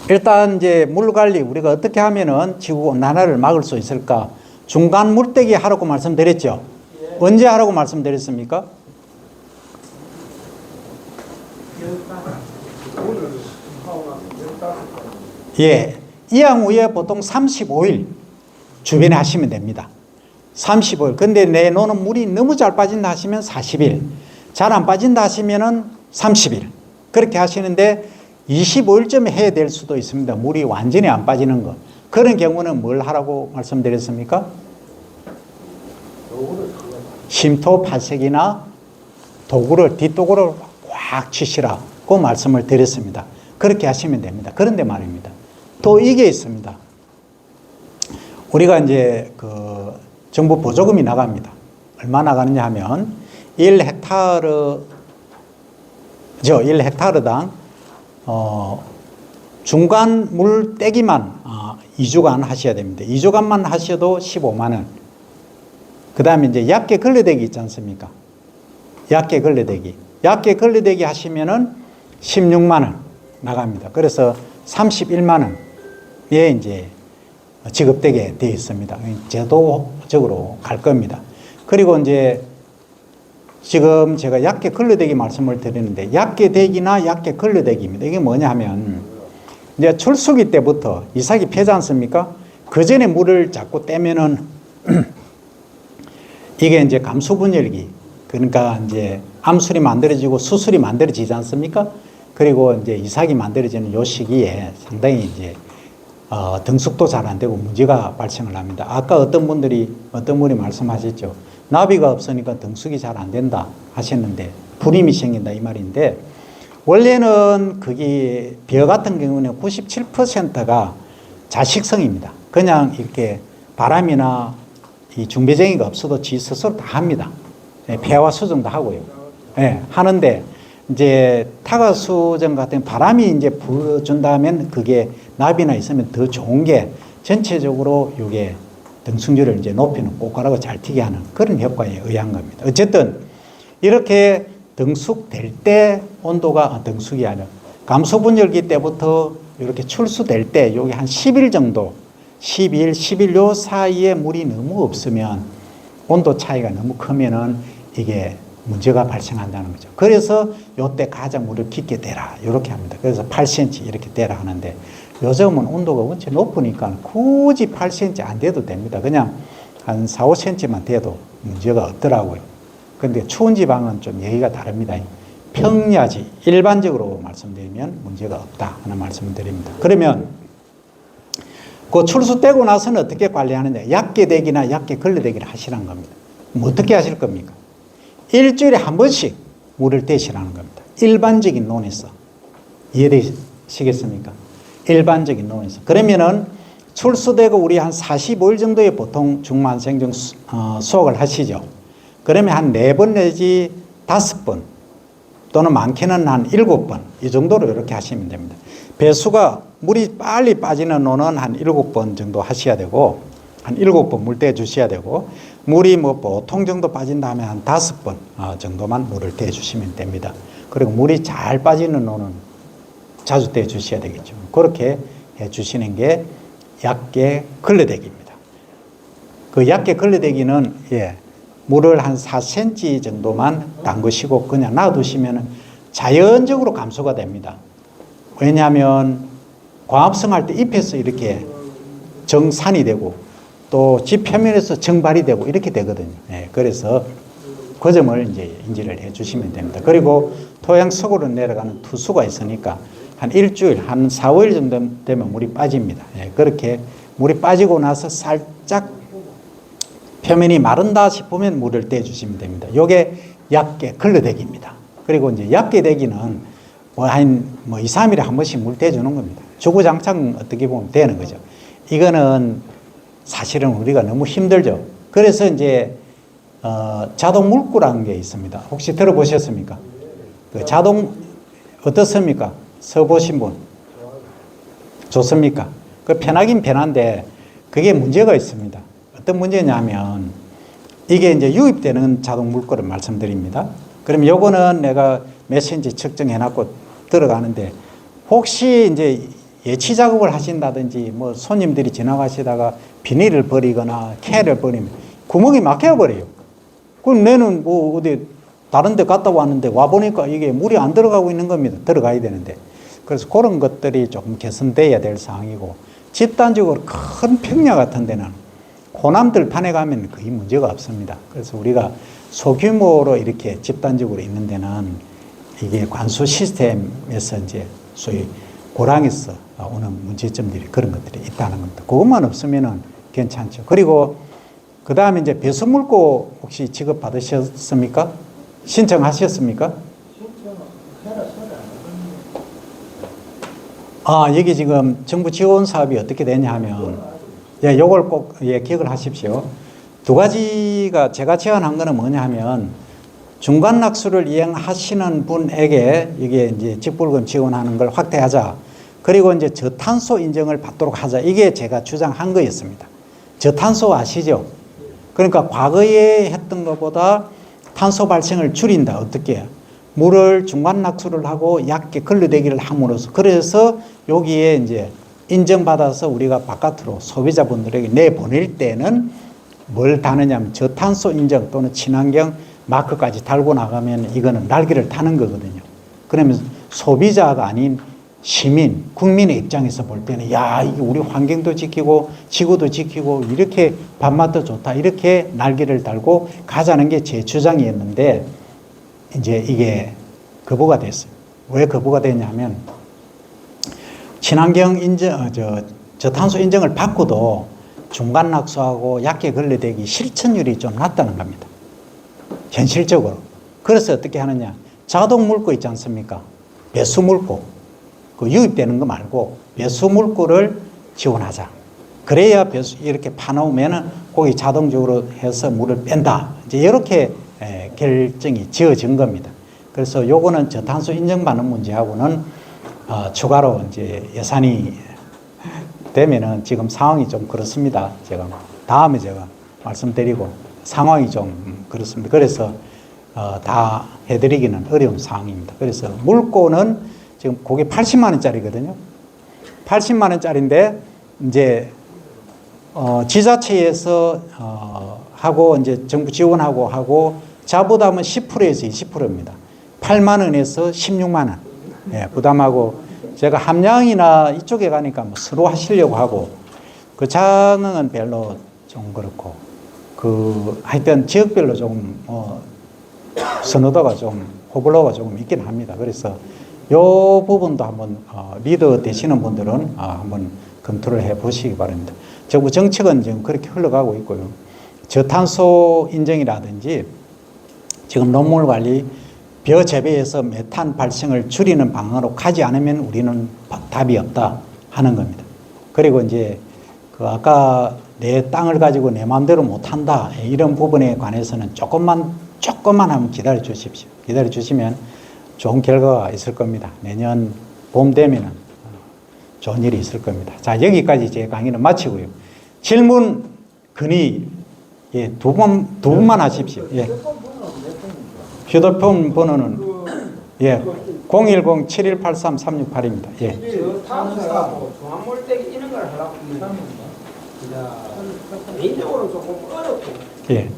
일단 이제 물 관리, 우리가 어떻게 하면은 지구 온난화를 막을 수 있을까? 중간 물떼기 하라고 말씀드렸죠. 언제 하라고 말씀드렸습니까? 예, 이항 후에 보통 35일 주변에 하시면 됩니다. 35일. 근데 내 노는 물이 너무 잘 빠진다 하시면 40일. 잘 안 빠진다 하시면은 30일. 그렇게 하시는데 25일쯤에 해야 될 수도 있습니다. 물이 완전히 안 빠지는 거. 그런 경우는 뭘 하라고 말씀드렸습니까? 심토 8색이나 도구를, 뒷도구를 꽉 치시라고 말씀을 드렸습니다. 그렇게 하시면 됩니다. 그런데 말입니다. 또 이게 있습니다. 우리가 이제 그 정부 보조금이 나갑니다. 얼마 나가느냐 하면 1헥타르당 중간 물 떼기만 2주간 하셔야 됩니다. 2주간만 하셔도 15만 원. 그 다음에 이제 얕게 걸레대기 있지 않습니까? 얕게 걸레대기 하시면은 16만 원 나갑니다. 그래서 31만 원에 이제 지급되게 되어 있습니다. 제도적으로 갈 겁니다. 그리고 이제 지금 제가 얕게 걸레대기 말씀을 드리는데, 얕게 대기나 얕게 걸레대기입니다. 이게 뭐냐 하면, 이제 출수기 때부터 이삭이 펴지 않습니까? 그 전에 물을 자꾸 떼면은 이게 이제 감수분열기, 그러니까 이제 암술이 만들어지고 수술이 만들어지지 않습니까? 그리고 이제 이삭이 만들어지는 요 시기에 상당히 이제 등숙도 잘 안 되고 문제가 발생을 합니다. 아까 어떤 분이 말씀하셨죠. 나비가 없으니까 등숙이 잘 안 된다 하셨는데 불임이 생긴다 이 말인데, 원래는 그게 벼 같은 경우는 97%가 자식성입니다. 그냥 이렇게 바람이나 이 중배쟁이가 없어도 지 스스로 다 합니다. 예, 폐와 수정도 하고요. 예, 하는데 이제 타가 수정 같은 바람이 이제 불어준다면 그게 나비나 있으면 더 좋은 게 전체적으로 이게 등승률을 이제 높이는 꼬꼬라고 잘 튀게 하는 그런 효과에 의한 겁니다. 어쨌든 이렇게 등숙될 때 온도가 등숙이 아니라 감소분열기 때부터 이렇게 출수될 때 여기 한 10일 정도 10일, 11일 요 사이에 물이 너무 없으면 온도 차이가 너무 크면은 이게 문제가 발생한다는 거죠. 그래서 요때 가장 물을 깊게 대라 이렇게 합니다. 그래서 8cm 이렇게 대라 하는데 요즘은 온도가 원체 높으니까 굳이 8cm 안 돼도 됩니다. 그냥 한 4, 5cm만 돼도 문제가 없더라고요. 근데 추운 지방은 좀 얘기가 다릅니다. 평야지 일반적으로 말씀드리면 문제가 없다 하는 말씀을 드립니다. 그러면 그 출수되고 나서는 어떻게 관리하느냐? 얕게 대기나 얕게 걸러대기를 하시라는 겁니다. 뭐 어떻게 하실 겁니까? 일주일에 한 번씩 물을 대시라는 겁니다. 일반적인 논에서. 이해되시겠습니까? 일반적인 논에서. 그러면은 출수되고 우리 한 45일 정도에 보통 중만생정 수확을 하시죠. 그러면 한 4번 내지 5번 또는 많게는 한 7번 이 정도로 이렇게 하시면 됩니다. 배수가 물이 빨리 빠지는 논은 한 7번 정도 하셔야 되고 한 7번 물 떼 주셔야 되고 물이 뭐 보통 정도 빠진다 하면 한 5번 정도만 물을 떼 주시면 됩니다. 그리고 물이 잘 빠지는 논은 자주 떼 주셔야 되겠죠. 그렇게 해 주시는 게 얕게 걸러대기입니다. 그 얕게 걸러대기는 물을 한 4cm 정도만 담그시고 그냥 놔두시면 자연적으로 감소가 됩니다. 왜냐하면 광합성할 때 잎에서 이렇게 정산이 되고 또 집 표면에서 정발이 되고 이렇게 되거든요. 그래서 그 점을 이제 인지를 해 주시면 됩니다. 그리고 토양 속으로 내려가는 투수가 있으니까 한 일주일, 한 4, 5일 정도 되면 물이 빠집니다. 그렇게 물이 빠지고 나서 살짝 표면이 마른다 싶으면 물을 떼 주시면 됩니다. 요게 얕게 걸러대기입니다. 그리고 이제 얕게 대기는 한 2, 3일에 한 번씩 물 떼주는 겁니다. 주구장창 어떻게 보면 되는 거죠. 이거는 사실은 우리가 너무 힘들죠. 그래서 이제 자동 물구라는 게 있습니다. 혹시 들어보셨습니까? 그 자동 어떻습니까? 써보신 분 좋습니까? 그 편하긴 편한데 그게 문제가 있습니다. 어떤 문제냐면 이게 이제 유입되는 자동 물구를 말씀드립니다. 그럼 요거는 내가 몇 cm 측정해놨고 들어가는데 혹시 이제 예치 작업을 하신다든지 뭐 손님들이 지나가시다가 비닐을 버리거나 캔을 버리면 구멍이 막혀버려요. 그럼 내는 뭐 어디 다른 데 갔다 왔는데 와보니까 이게 물이 안 들어가고 있는 겁니다. 들어가야 되는데. 그래서 그런 것들이 조금 개선돼야 될 사항이고 집단적으로 큰 평야 같은 데는 호남들판에 가면 거의 문제가 없습니다. 그래서 우리가 소규모로 이렇게 집단적으로 있는 데는 이게 관수 시스템에서 이제 소위 고랑에서 오는 문제점들이 그런 것들이 있다는 겁니다. 그것만 없으면은 괜찮죠. 그리고 그 다음에 이제 배수물고 혹시 지급 받으셨습니까? 신청하셨습니까? 여기 지금 정부 지원 사업이 어떻게 되냐 하면, 요걸 꼭, 기억을 하십시오. 두 가지가 제가 제안한 거는 뭐냐 하면, 중간 낙수를 이행하시는 분에게 이게 이제 직불금 지원하는 걸 확대하자. 그리고 이제 저탄소 인정을 받도록 하자. 이게 제가 주장한 거였습니다. 저탄소 아시죠? 그러니까 과거에 했던 것보다 탄소 발생을 줄인다. 어떻게? 물을 중간 낙수를 하고 얕게 걸러대기를 함으로써 그래서 여기에 이제 인정받아서 우리가 바깥으로 소비자분들에게 내보낼 때는 뭘 다느냐면 저탄소 인정 또는 친환경 마크까지 달고 나가면 이거는 날개를 타는 거거든요. 그러면 소비자가 아닌 시민, 국민의 입장에서 볼 때는 야, 이게 우리 환경도 지키고 지구도 지키고 이렇게 밥맛도 좋다. 이렇게 날개를 달고 가자는 게 제 주장이었는데 이제 이게 거부가 됐어요. 왜 거부가 됐냐면 친환경 인정, 저탄소 인정을 받고도 중간 낙수하고 얕게 걸러대기 실천율이 좀 낮다는 겁니다. 현실적으로. 그래서 어떻게 하느냐. 자동 물고 있지 않습니까? 배수 물고. 그 유입되는 거 말고 배수 물고를 지원하자. 그래야 배수 이렇게 파놓으면은 거기 자동적으로 해서 물을 뺀다. 이제 이렇게 결정이 지어진 겁니다. 그래서 요거는 저탄소 인정받는 문제하고는 추가로 이제 예산이 되면은 지금 상황이 좀 그렇습니다. 제가 다음에 제가 말씀드리고 상황이 좀 그렇습니다. 그래서 다 해드리기는 어려운 상황입니다. 그래서 물고는 지금 그게 80만 원짜리거든요. 80만 원짜리인데 이제 지자체에서 하고 이제 정부 지원하고 하고 자부담은 10%에서 20%입니다. 8만 원에서 16만 원 부담하고 제가 함양이나 이쪽에 가니까 뭐 서로 하시려고 하고 그 장흥은 별로 좀 그렇고 그 하여튼 지역별로 조금 선호도가 좀 호불호가 조금 있긴 합니다. 그래서 요 부분도 한번 리더 되시는 분들은 한번 검토를 해 보시기 바랍니다. 정부 정책은 지금 그렇게 흘러가고 있고요. 저탄소 인정이라든지 지금 농물 관리 벼 재배에서 메탄 발생을 줄이는 방향으로 가지 않으면 우리는 답이 없다 하는 겁니다. 그리고 이제 그 아까 내 땅을 가지고 내 마음대로 못한다 이런 부분에 관해서는 조금만 한번 기다려 주십시오. 기다려 주시면 좋은 결과가 있을 겁니다. 내년 봄 되면은 좋은 일이 있을 겁니다. 자, 여기까지 제 강의는 마치고요. 질문 건의 두 분만 하십시오. 예. 휴대폰 번호는 010-7183-368입니다. 예. 저탄소하고 중앙몰대기 이런 걸 하려고 하면 개인적으로 조금 어렵고 예.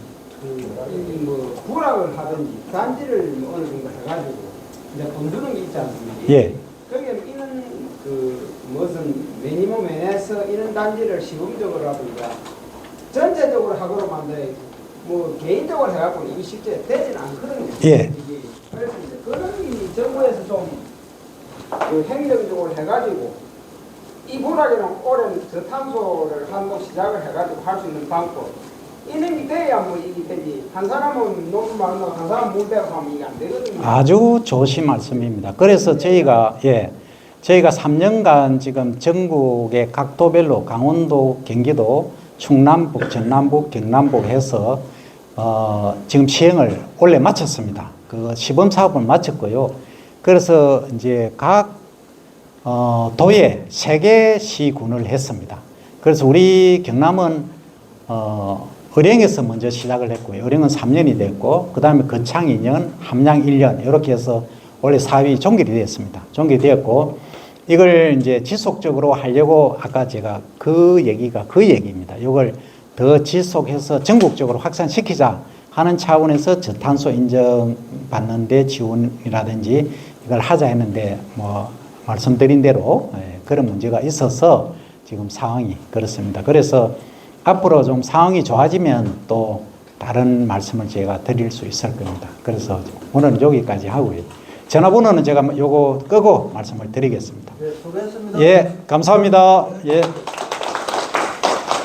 뭐 부락을 하든지 단지를 뭐 어느 정도 해가지고 이제 돈 주는 게 있지 않습니까? 예. 거기에 이런 그 무슨 미니멈에서 이런 단지를 시범적으로라든가 전체적으로 하도록 만들어야지 뭐 개인적으로 해갖고 이게 실제 되지는 않거든요. 예. 그래서 이제 그런 이 정부에서 좀 그 행정적으로 해가지고 이 부락에는 오랜 저탄소를 한번 시작을 해가지고 할 수 있는 방법 이런 게 돼야 뭐 이게 되지. 한 사람은 너무 많고 한 사람은 물 빼고 하면 이게 안 되거든요. 아주 좋으신 말씀입니다. 그래서 저희가 3년간 지금 전국의 각 도별로 강원도, 경기도, 충남북, 전남북, 경남북 해서 지금 시행을 원래 마쳤습니다. 그 시범 사업을 마쳤고요. 그래서 이제 각 도에 3개 시군을 했습니다. 그래서 우리 경남은 의령에서 먼저 시작을 했고요. 의령은 3년이 됐고, 그 다음에 거창 2년, 함양 1년, 이렇게 해서 원래 사업이 종결이 되었습니다. 종결되었고, 이걸 이제 지속적으로 하려고 아까 제가 그 얘기입니다. 이걸 더 지속해서 전국적으로 확산시키자 하는 차원에서 저탄소 인정받는 데 지원이라든지 이걸 하자 했는데, 뭐, 말씀드린 대로 그런 문제가 있어서 지금 상황이 그렇습니다. 그래서 앞으로 좀 상황이 좋아지면 또 다른 말씀을 제가 드릴 수 있을 겁니다. 그래서 오늘은 여기까지 하고요. 전화번호는 제가 요거 끄고 말씀을 드리겠습니다. 네, 수고했습니다. 예, 감사합니다. 예.